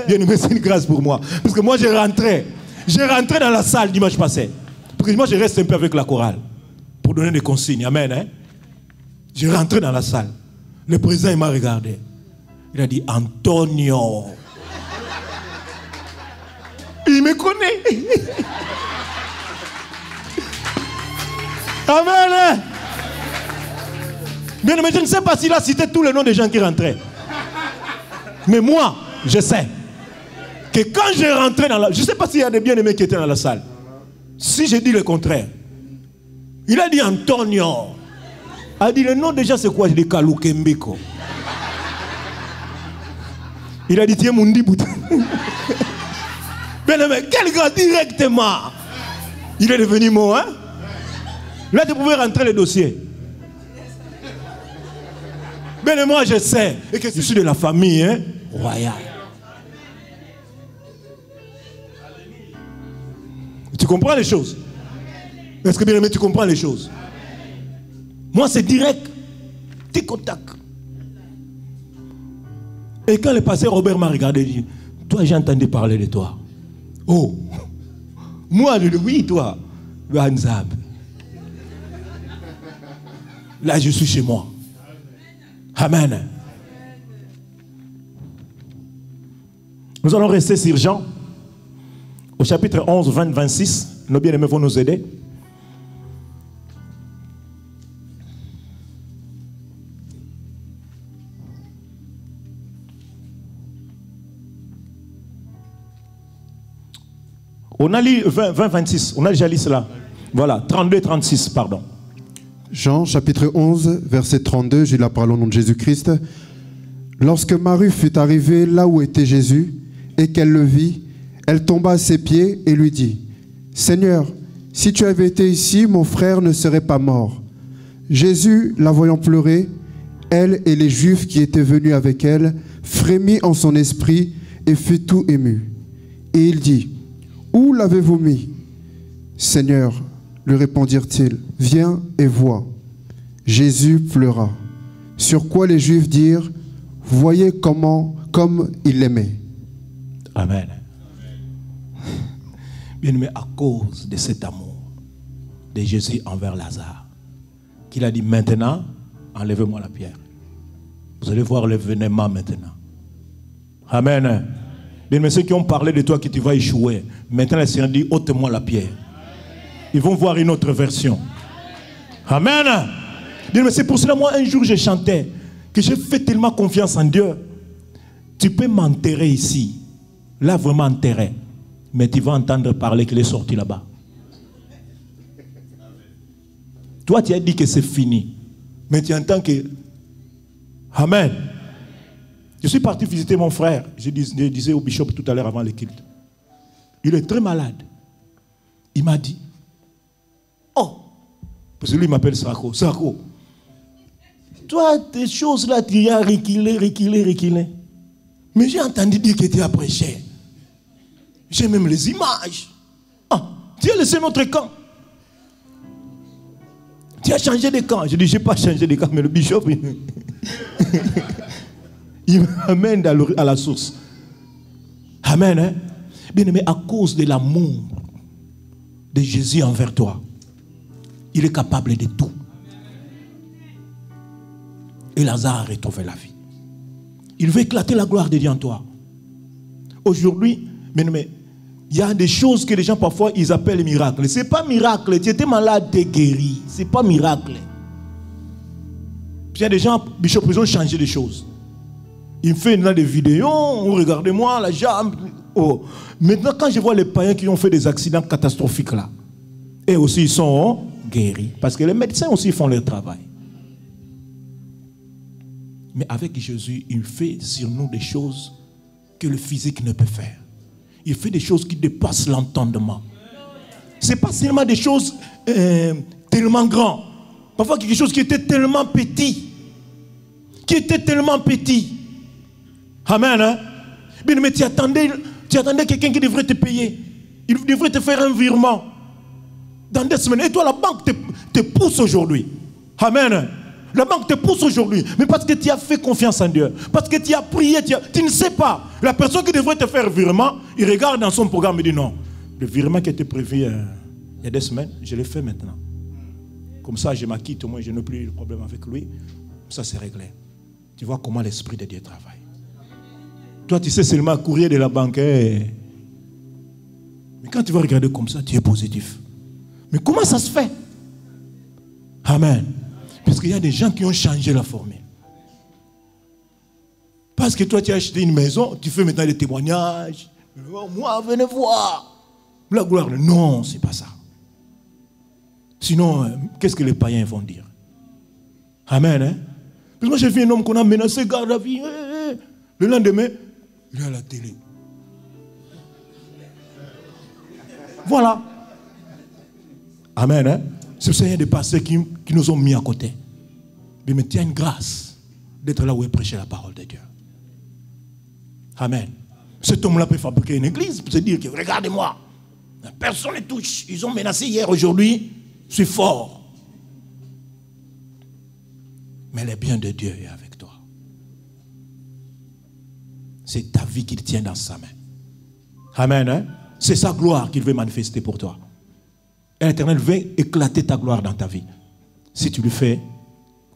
Bien aimé, c'est une grâce pour moi. Parce que moi, j'ai rentré dans la salle dimanche passé. Parce que moi, je reste un peu avec la chorale. Pour donner des consignes. Amen. Hein? Je rentré dans la salle. Le président, il m'a regardé. Il a dit, Antonio. Il me connaît. Amen. Hein? Bien, mais je ne sais pas s'il a cité tous les noms des gens qui rentraient. Mais moi, je sais que quand j'ai rentré dans la... Je ne sais pas s'il y a des bien-aimés qui étaient dans la salle. Si je dis le contraire. Il a dit Antonio. Il a dit le nom déjà c'est quoi? Je dis Kalukembeko. Il a dit tiens mon dibout. Mais quel gars directement. Il est devenu mort, hein? Là tu pouvais rentrer le dossier. Mais moi je sais. Et que je suis de la famille hein, royale. Tu comprends les choses? Est-ce que bien aimé tu comprends les choses? Moi c'est direct. Tic au tac. Et quand le pasteur Robert m'a regardé, il dit, toi j'ai entendu parler de toi. Oh, moi je dis oui toi. Là je suis chez moi. Amen. Nous allons rester sur Jean, au chapitre 11, 20, 26. Nos bien-aimés vont nous aider. On a lu 20, 26, on a déjà lu cela. Voilà, 32, 36, pardon. Jean, chapitre 11, verset 32, j'ai la parole au nom de Jésus-Christ. Lorsque Marie fut arrivée là où était Jésus, et qu'elle le vit, elle tomba à ses pieds et lui dit, « Seigneur, si tu avais été ici, mon frère ne serait pas mort. » Jésus, la voyant pleurer, elle et les Juifs qui étaient venus avec elle, frémit en son esprit et fut tout ému. Et il dit, « Où l'avez-vous mis ?»« Seigneur, lui répondirent-ils, viens et vois. » Jésus pleura. Sur quoi les Juifs dirent, voyez comme il l'aimait. Amen. Bien-aimé, à cause de cet amour de Jésus envers Lazare, qu'il a dit maintenant, enlevez-moi la pierre. Vous allez voir l'événement maintenant. Amen. Bien-aimé, ceux qui ont parlé de toi que tu vas échouer, maintenant le Seigneur dit, ôte-moi la pierre. Ils vont voir une autre version. Amen. Bien-aimé, c'est pour cela, moi, un jour, je chantais que j'ai fait tellement confiance en Dieu. Tu peux m'enterrer ici. Là, vraiment enterré. Mais tu vas entendre parler qu'il est sorti là-bas. Toi, tu as dit que c'est fini. Mais tu entends que... Amen. Je suis parti visiter mon frère. Je disais au bishop tout à l'heure avant le culte. Il est très malade. Il m'a dit... Oh! Parce que lui, il m'appelle Sarko. Sarko. Toi, tes choses-là, tu as reculé. Mais j'ai entendu dire que tu as prêché. J'ai même les images. Ah, tu as laissé notre camp. Tu as changé de camp. Je dis, je n'ai pas changé de camp, mais le bishop, il m'amène à la source. Amen. Hein? Bien aimé, à cause de l'amour de Jésus envers toi, il est capable de tout. Et Lazare a retrouvé la vie. Il veut éclater la gloire de Dieu en toi. Aujourd'hui, mais il y a des choses que les gens parfois ils appellent miracle. Ce n'est pas miracle. Tu étais malade, tu es guéri. Ce n'est pas miracle. Puis il y a des gens, Bishop, ils ont changé des choses. Il me fait des vidéos, regardez-moi la jambe. Oh. Maintenant, quand je vois les païens qui ont fait des accidents catastrophiques là, et aussi ils sont guéris. Parce que les médecins aussi font leur travail. Mais avec Jésus, il fait sur nous des choses que le physique ne peut faire. Il fait des choses qui dépassent l'entendement. Ce n'est pas seulement des choses tellement grandes. Parfois quelque chose qui était tellement petit. Amen. Hein? Mais tu attendais quelqu'un qui devrait te payer. Il devrait te faire un virement. Dans des semaines. Et toi, la banque te pousse aujourd'hui. Amen. La banque te pousse aujourd'hui, mais parce que tu as fait confiance en Dieu, parce que tu as prié, tu ne sais pas. La personne qui devrait te faire virement, il regarde dans son programme et dit non. Le virement qui était prévu il y a des semaines, je l'ai fait maintenant. Comme ça, je m'acquitte, au moins je n'ai plus de problème avec lui. Ça, c'est réglé. Tu vois comment l'Esprit de Dieu travaille. Toi, tu sais seulement courir de la banque. Mais quand tu vas regarder comme ça, tu es positif. Mais comment ça se fait? Amen. Parce qu'il y a des gens qui ont changé la formule. Parce que toi, tu as acheté une maison, tu fais maintenant des témoignages. Moi, venez voir. La gloire, non, c'est pas ça. Sinon, qu'est-ce que les païens vont dire? Amen. Hein? Parce que moi, j'ai vu un homme qu'on a menacé, garde à vie. Le lendemain, il est à la télé. Voilà. Amen. Hein? C'est le Seigneur des pasteurs qui nous ont mis à côté. Mais tu as une grâce d'être là où est prêché la parole de Dieu. Amen. Cet homme-là peut fabriquer une église pour se dire que regardez-moi, personne ne touche. Ils ont menacé hier, aujourd'hui, je suis fort. Mais le bien de Dieu est avec toi. C'est ta vie qu'il tient dans sa main. Amen. Hein? C'est sa gloire qu'il veut manifester pour toi. Et l'Éternel veut éclater ta gloire dans ta vie. Si tu lui fais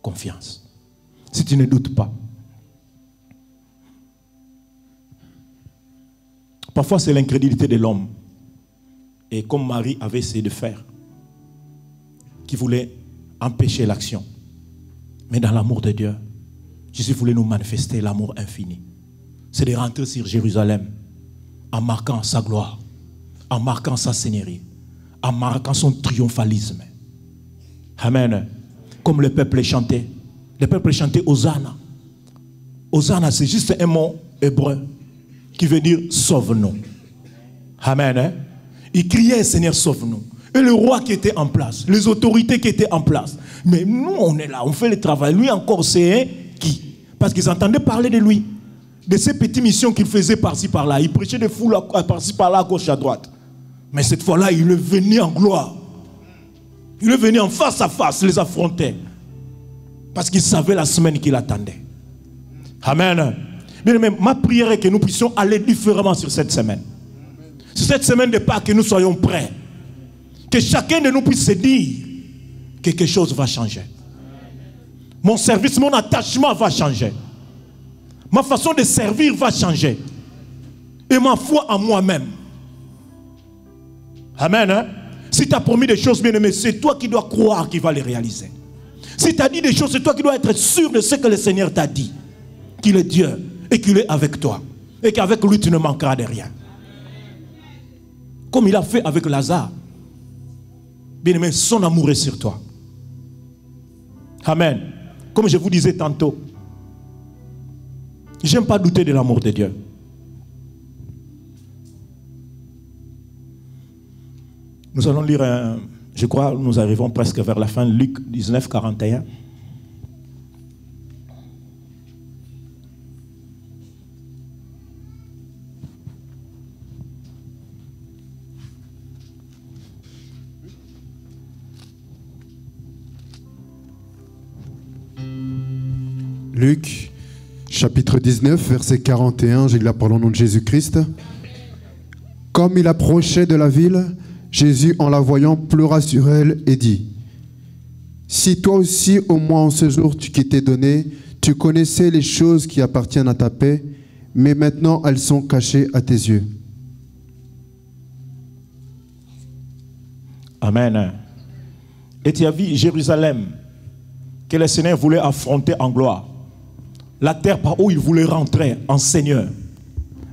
confiance. Si tu ne doutes pas. Parfois, c'est l'incrédulité de l'homme. Et comme Marie avait essayé de faire, qui voulait empêcher l'action. Mais dans l'amour de Dieu, Jésus voulait nous manifester l'amour infini. C'est de rentrer sur Jérusalem en marquant sa gloire, en marquant sa seigneurie, en marquant son triomphalisme. Amen. Comme le peuple chantait. Le peuple chantait Hosanna. Hosanna, c'est juste un mot hébreu qui veut dire sauve-nous. Amen. Il criait, Seigneur, sauve-nous. Et le roi qui était en place, les autorités qui étaient en place. Mais nous, on est là, on fait le travail. Lui encore, c'est qui? Parce qu'ils entendaient parler de lui. De ces petites missions qu'il faisait par-ci, par-là. Il prêchait des foules par-ci, par-là, à gauche, à droite. Mais cette fois-là, il est venu en gloire. Il est venu en face à face, les affronter. Parce qu'il savait la semaine qu'il attendait. Amen. Bien aimé, ma prière est que nous puissions aller différemment sur cette semaine. Sur cette semaine de Pâques, que nous soyons prêts. Que chacun de nous puisse se dire que quelque chose va changer. Mon service, mon attachement va changer. Ma façon de servir va changer. Et ma foi en moi-même. Amen. Hein? Si tu as promis des choses, bien aimé, c'est toi qui dois croire qu'il va les réaliser. Si tu as dit des choses, c'est toi qui dois être sûr de ce que le Seigneur t'a dit. Qu'il est Dieu et qu'il est avec toi. Et qu'avec lui, tu ne manqueras de rien. Comme il a fait avec Lazare. Bien aimé, son amour est sur toi. Amen. Comme je vous disais tantôt, je n'aime pas douter de l'amour de Dieu. Nous allons lire, je crois, nous arrivons presque vers la fin, Luc 19, 41. Luc, chapitre 19, verset 41, j'ai la parole au nom de Jésus-Christ. Comme il approchait de la ville, Jésus, en la voyant, pleura sur elle et dit, « Si toi aussi, au moins en ce jour qui t'est donné, tu connaissais les choses qui appartiennent à ta paix, mais maintenant elles sont cachées à tes yeux. » Amen. Et tu as vu Jérusalem, que le Seigneur voulait affronter en gloire. La terre par où il voulait rentrer en Seigneur.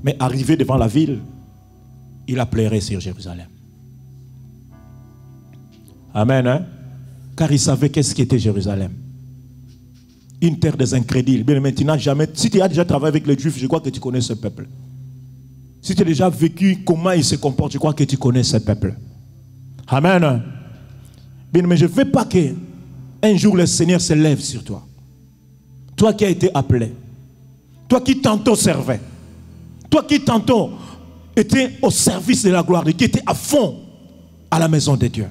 Mais arrivé devant la ville, il a pleuré sur Jérusalem. Amen. Hein? Car il savait qu'est-ce qui était Jérusalem. Une terre des incrédules. Bien maintenant, jamais. Si tu as déjà travaillé avec les Juifs, je crois que tu connais ce peuple. Si tu as déjà vécu comment ils se comportent, je crois que tu connais ce peuple. Amen. Bien, mais je ne veux pas qu'un jour le Seigneur se lève sur toi. Toi qui as été appelé. Toi qui tantôt servais. Toi qui tantôt étais au service de la gloire de Dieu, qui était à fond à la maison de Dieu.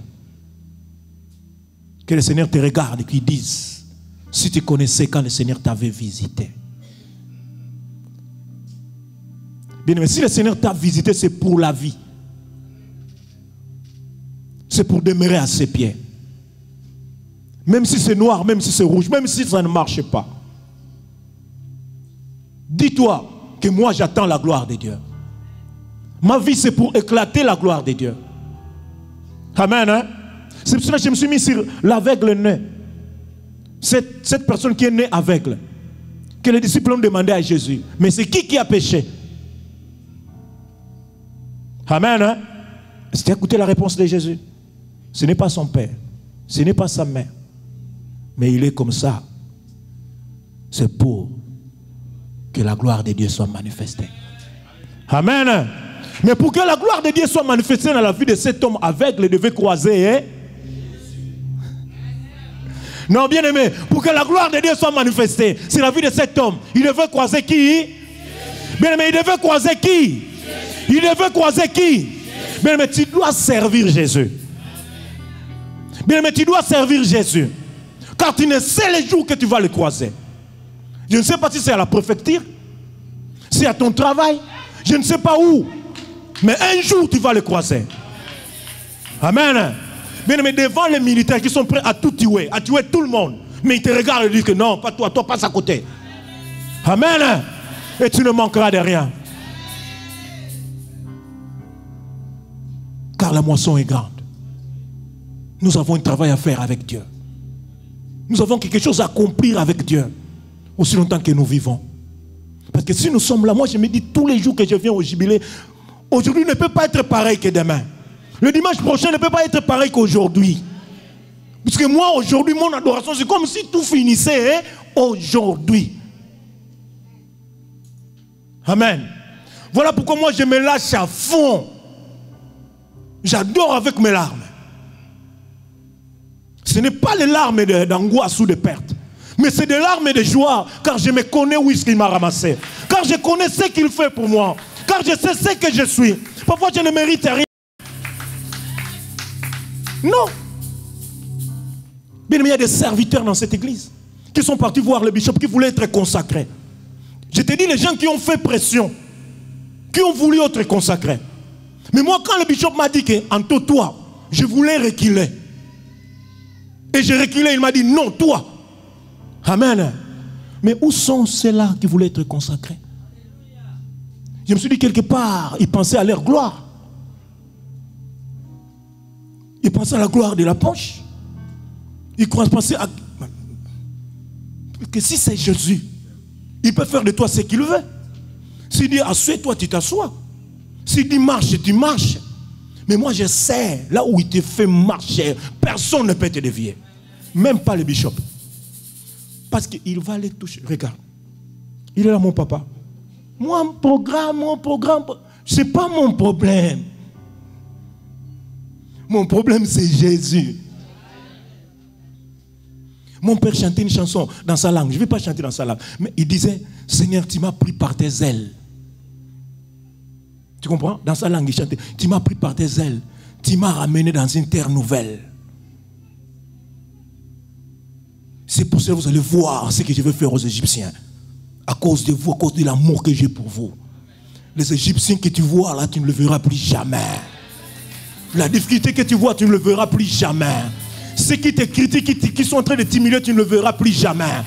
Que le Seigneur te regarde et qu'il dise, si tu connaissais quand le Seigneur t'avait visité. Bien, mais si le Seigneur t'a visité, c'est pour la vie. C'est pour demeurer à ses pieds. Même si c'est noir, même si c'est rouge, même si ça ne marche pas. Dis-toi que moi j'attends la gloire de Dieu. Ma vie c'est pour éclater la gloire de Dieu. Amen. Hein? C'est pour cela que je me suis mis sur l'aveugle né. Cette personne qui est née aveugle. Que les disciples ont demandé à Jésus. Mais c'est qui a péché? Amen. Hein? C'était écouter la réponse de Jésus. Ce n'est pas son père. Ce n'est pas sa mère. Mais il est comme ça. C'est pour que la gloire de Dieu soit manifestée. Amen. Mais pour que la gloire de Dieu soit manifestée dans la vie de cet homme aveugle, il devait croiser. Hein? Non, bien aimé, pour que la gloire de Dieu soit manifestée sur la vie de cet homme, il devait croiser qui? Bien aimé, il devait croiser qui? Il devait croiser qui? Bien aimé, tu dois servir Jésus. Bien aimé, tu dois servir Jésus. Car tu ne sais les jours que tu vas le croiser. Je ne sais pas si c'est à la préfecture, si c'est à ton travail, je ne sais pas où. Mais un jour tu vas le croiser. Amen. Bien aimé, devant les militaires qui sont prêts à tout tuer, à tuer tout le monde. Mais ils te regardent et disent que non, pas toi, toi passe à côté. Amen. Et tu ne manqueras de rien. Car la moisson est grande. Nous avons un travail à faire avec Dieu. Nous avons quelque chose à accomplir avec Dieu. Aussi longtemps que nous vivons. Parce que si nous sommes là, moi je me dis tous les jours que je viens au jubilé, Aujourd'hui ne peut pas être pareil que demain. Le dimanche prochain ne peut pas être pareil qu'aujourd'hui. Puisque moi, aujourd'hui, mon adoration, c'est comme si tout finissait aujourd'hui. Amen. Voilà pourquoi moi, je me lâche à fond. J'adore avec mes larmes. Ce n'est pas les larmes d'angoisse ou de perte. Mais c'est des larmes de joie. Car je me connais où est-ce qu'il m'a ramassé. Car je connais ce qu'il fait pour moi. Car je sais ce que je suis. Parfois, je ne mérite rien. Non. Bien aimé, il y a des serviteurs dans cette église qui sont partis voir le bishop, qui voulaient être consacrés. Je te dis, les gens qui ont fait pression, qui ont voulu être consacrés. Mais moi, quand le bishop m'a dit qu'entre toi, je voulais reculer. Et j'ai reculé, il m'a dit non, toi. Amen. Mais où sont ceux-là qui voulaient être consacrés? Je me suis dit quelque part, ils pensaient à leur gloire. Ils pensaient à la gloire de la poche. Ils pensaient à... que si c'est Jésus, il peut faire de toi ce qu'il veut. S'il dit assois-toi, tu t'assois. S'il dit marche, tu marches. Mais moi je sais, là où il te fait marcher, personne ne peut te dévier. Même pas le bishop. Parce qu'il va les toucher. Regarde. Il est là mon papa. Moi, mon programme, c'est pas mon problème. Mon problème c'est Jésus. Mon père chantait une chanson dans sa langue. Je ne vais pas chanter dans sa langue. Mais il disait, Seigneur, tu m'as pris par tes ailes. Tu comprends? Dans sa langue, il chantait, tu m'as pris par tes ailes. Tu m'as ramené dans une terre nouvelle. C'est pour ça que vous allez voir ce que je vais faire aux Égyptiens. À cause de vous, à cause de l'amour que j'ai pour vous. Les Égyptiens que tu vois là, tu ne le verras plus jamais. La difficulté que tu vois, tu ne le verras plus jamais. Ceux qui te critiquent, qui sont en train de t'humilier, tu ne le verras plus jamais.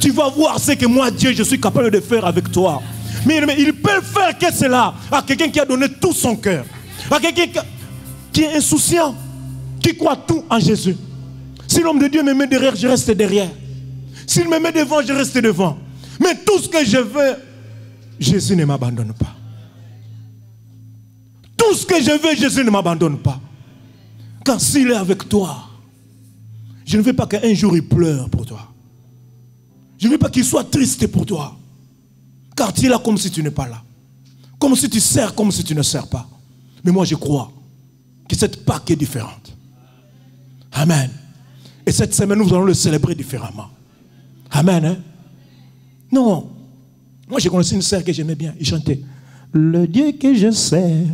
Tu vas voir ce que moi, Dieu, je suis capable de faire avec toi. Mais il peut faire que cela à quelqu'un qui a donné tout son cœur. À quelqu'un qui est insouciant, qui croit tout en Jésus. Si l'homme de Dieu me met derrière, je reste derrière. S'il me met devant, je reste devant. Mais tout ce que je veux, Jésus ne m'abandonne pas. Tout ce que je veux, Jésus ne m'abandonne pas. Car s'il est avec toi, je ne veux pas qu'un jour il pleure pour toi. Je ne veux pas qu'il soit triste pour toi. Car tu es là comme si tu n'es pas là. Comme si tu sers, comme si tu ne sers pas. Mais moi je crois que cette Pâque est différente. Amen. Et cette semaine, nous allons le célébrer différemment. Amen. Hein? Non. Moi j'ai connu une sœur que j'aimais bien. Il chantait. Le Dieu que je sers,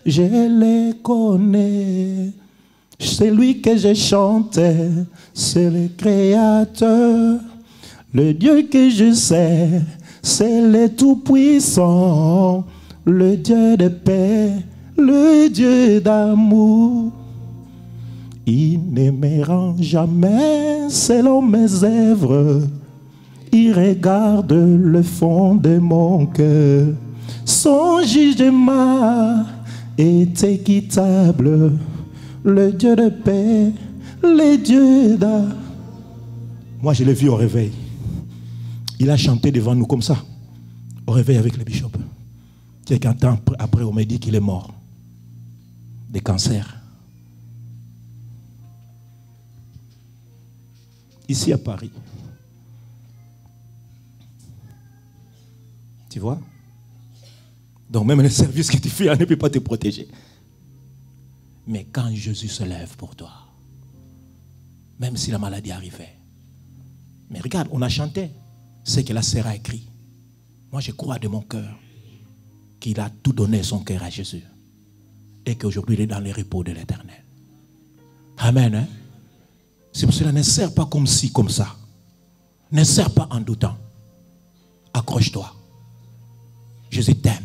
je le connais. C'est lui que je chante, c'est le Créateur. Le Dieu que je sais, c'est le Tout-Puissant, le Dieu de paix, le Dieu d'amour. Il ne me rend jamais selon mes œuvres. Il regarde le fond de mon cœur. Son jugement est équitable. Le Dieu de paix, le Dieu d'amour. Moi, je l'ai vu au réveil. Il a chanté devant nous comme ça, au réveil avec le bishop. Quelques temps après, on m'a dit qu'il est mort de cancer. Ici à Paris. Tu vois? Donc même le service que tu fais ne peut pas te protéger. Mais quand Jésus se lève pour toi, même si la maladie arrivait, mais regarde, on a chanté ce que la sœur a écrit. Moi, je crois de mon cœur qu'il a tout donné son cœur à Jésus et qu'aujourd'hui, il est dans les repos de l'Éternel. Amen. Hein? C'est pour cela, ne sers pas comme ci, comme ça. Ne sers pas en doutant. Accroche-toi. Jésus t'aime.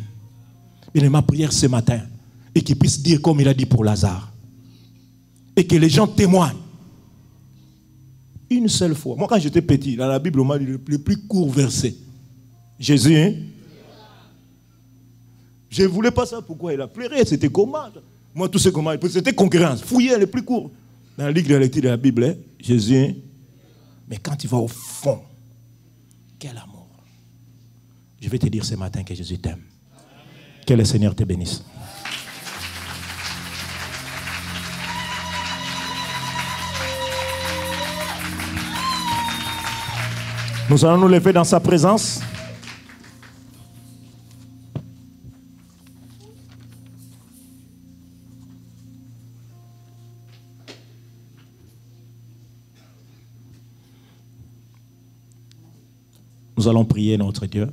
Il est ma prière ce matin. Et qu'il puisse dire comme il a dit pour Lazare. Et que les gens témoignent. Une seule fois. Moi, quand j'étais petit, dans la Bible, on m'a dit le plus court verset. Jésus, hein? Je ne voulais pas ça. Pourquoi il a pleuré? C'était comment? Moi, tout ce comment, c'était concurrence. Fouiller le plus court. Dans la ligue de la lecture de la Bible, hein? Jésus, hein? Mais quand tu vas au fond, quel amour. Je vais te dire ce matin que Jésus t'aime. Que le Seigneur te bénisse. Nous allons nous lever dans sa présence. Nous allons prier notre Dieu.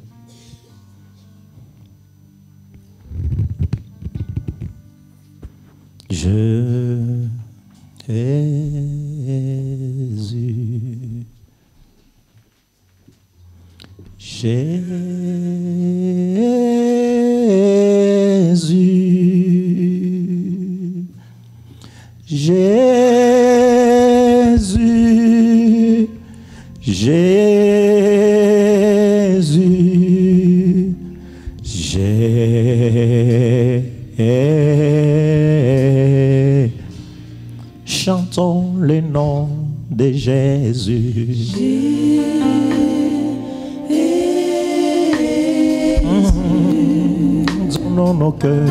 Jésus. Jésus, Jésus, Jésus, Jésus. Chantons le nom de Jésus. Donnons nos cœurs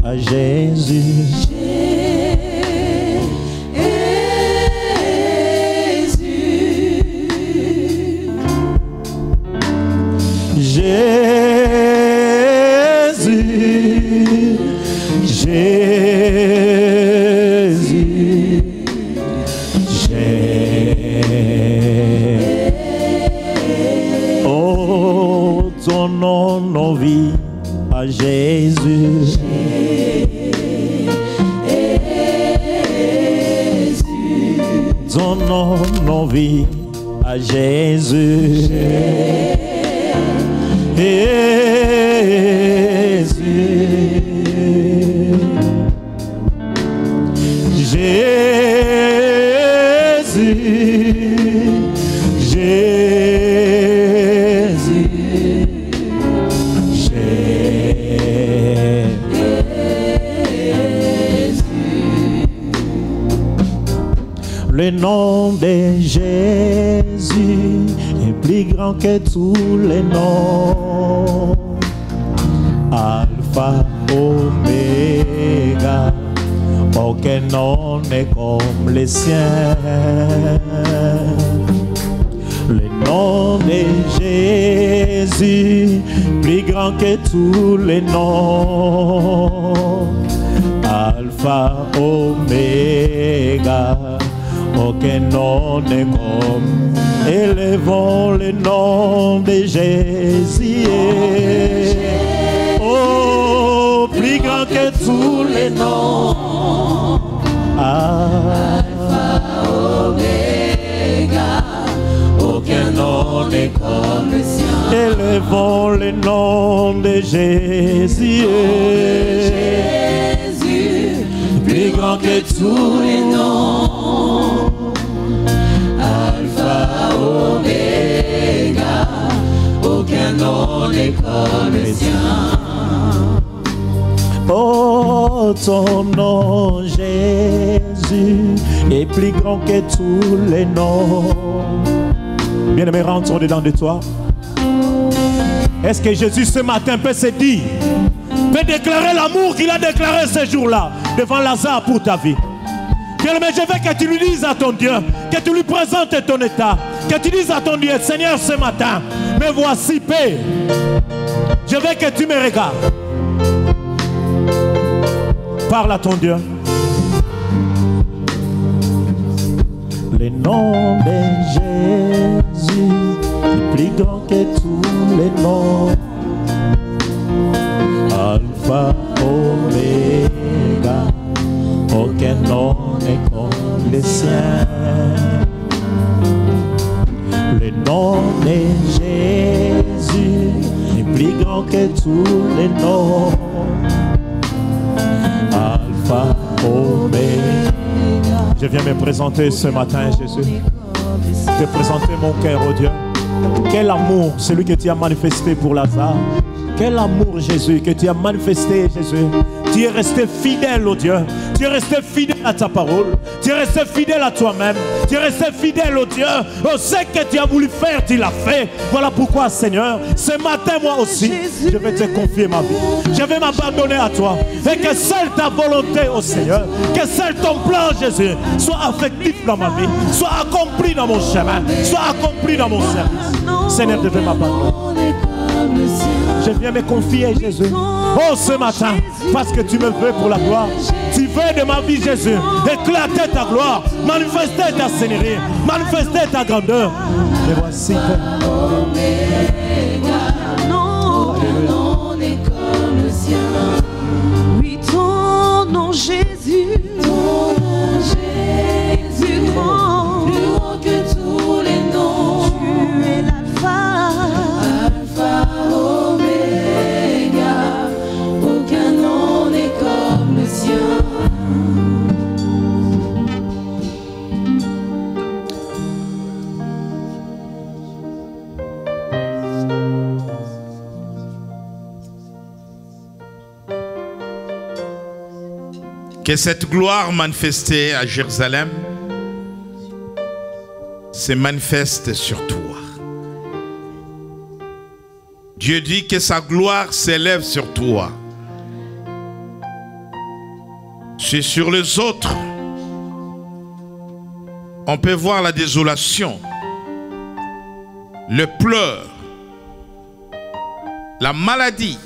à Jésus. Jésus, Jésus, Jésus. Oh, donnons nos vies à Jésus. Donnons nos vies à Jésus. Jésus, Jésus, Jésus, Jésus. Le nom de Jésus est plus grand que tous les noms. Alpha, Oméga, aucun nom n'est comme le sien. Le nom de Jésus, plus grand que tous les noms. Alpha, Oméga, aucun nom n'est comme. Élevons le nom de Jésus. Oh, plus grand que tous les noms. Alpha, Oméga, aucun nom n'est comme le sien. Élevons le nom de Jésus. Jésus, plus grand que tous les noms. Alpha, Oméga, aucun nom n'est comme le sien. Oh, ton nom, Jésus, est plus grand que tous les noms. Bien-aimé, rentre dedans de toi. Est-ce que Jésus ce matin peut se dire, peut déclarer l'amour qu'il a déclaré ce jour-là devant Lazare pour ta vie? Bien-aimé, je veux que tu lui dises à ton Dieu, que tu lui présentes ton état, que tu dises à ton Dieu, Seigneur, ce matin, me voici, Père. Je veux que tu me regardes. Parle à ton Dieu. Le nom de Jésus est plus grand que tous les noms. Alpha, Oméga, aucun nom n'est comme le sien. Le nom de Jésus est plus grand que tous les noms. Alpha, Oméga. Je viens me présenter ce matin, Jésus. Je vais présenter mon cœur au Dieu. Quel amour, celui que tu as manifesté pour Lazare. Quel amour, Jésus, que tu as manifesté, Jésus, Tu es resté fidèle, oh Dieu. Tu es resté fidèle à ta parole. Tu es resté fidèle à toi-même. Tu es resté fidèle, oh Dieu. Oh, ce que tu as voulu faire, tu l'as fait. Voilà pourquoi, Seigneur, ce matin, moi aussi, je vais te confier ma vie. Je vais m'abandonner à toi. Et que seule ta volonté, oh Seigneur, que seul ton plan, Jésus, soit affectif dans ma vie, soit accompli dans mon chemin, soit accompli dans mon service. Seigneur, je vais m'abandonner. Je viens me confier, Jésus. Oh, ce matin, parce que tu me veux pour la gloire. Tu veux de ma vie, Jésus, éclater ta gloire, manifester ta seigneurie, manifester ta grandeur. Et voici non, ton nom est comme le sien. Oui, ton nom, Jésus, ton nom, Jésus, plus grand que tous les noms. Tu es l'alpha, alpha, oméga. Aucun nom n'est comme le sien. Que cette gloire manifestée à Jérusalem se manifeste sur toi. Dieu dit que sa gloire s'élève sur toi. Si sur les autres, on peut voir la désolation, le pleur, la maladie,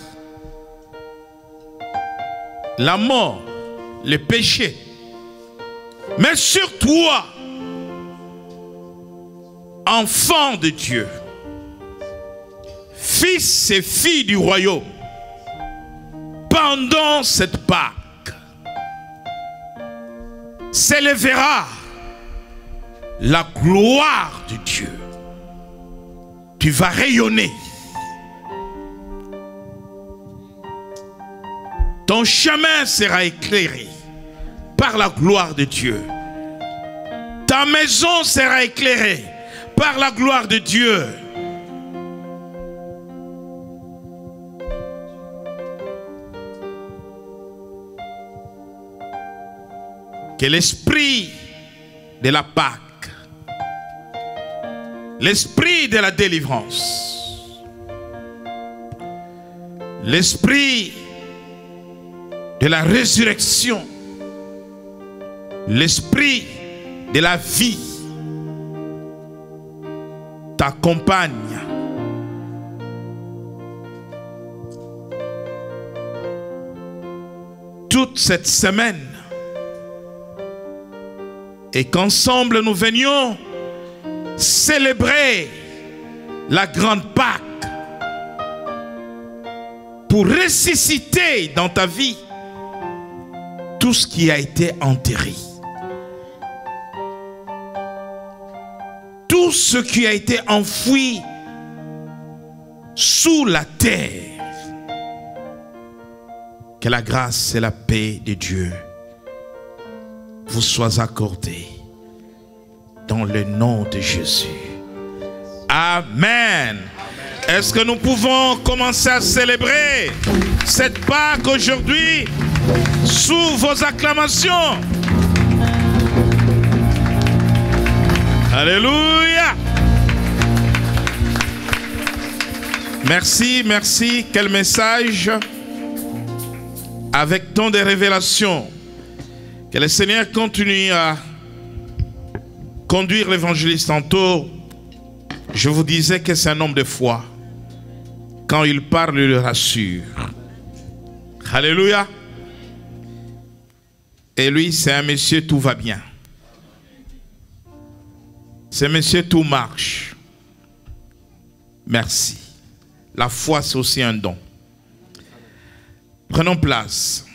la mort, le péché. Mais sur toi, enfant de Dieu, fils et filles du royaume, pendant cette Pâque, s'élèvera la gloire de Dieu. Tu vas rayonner. Ton chemin sera éclairé par la gloire de Dieu. Ta maison sera éclairée par la gloire de Dieu. Que l'esprit de la Pâque, l'esprit de la délivrance, l'esprit de la résurrection, l'esprit de la vie t'accompagne. Toute cette semaine, et qu'ensemble nous venions célébrer la grande Pâque pour ressusciter dans ta vie tout ce qui a été enterré. Tout ce qui a été enfoui sous la terre. Que la grâce et la paix de Dieu vous soient accordées dans le nom de Jésus. Amen. Est-ce que nous pouvons commencer à célébrer cette Pâque aujourd'hui sous vos acclamations? Alléluia. Merci, merci. Quel message avec tant de révélations. Que le Seigneur continue à conduire l'évangéliste. Tantôt, je vous disais que c'est un homme de foi. Quand il parle, il le rassure. Alléluia. Et lui, c'est un monsieur, tout va bien. C'est monsieur, tout marche. Merci. La foi, c'est aussi un don. Prenons place.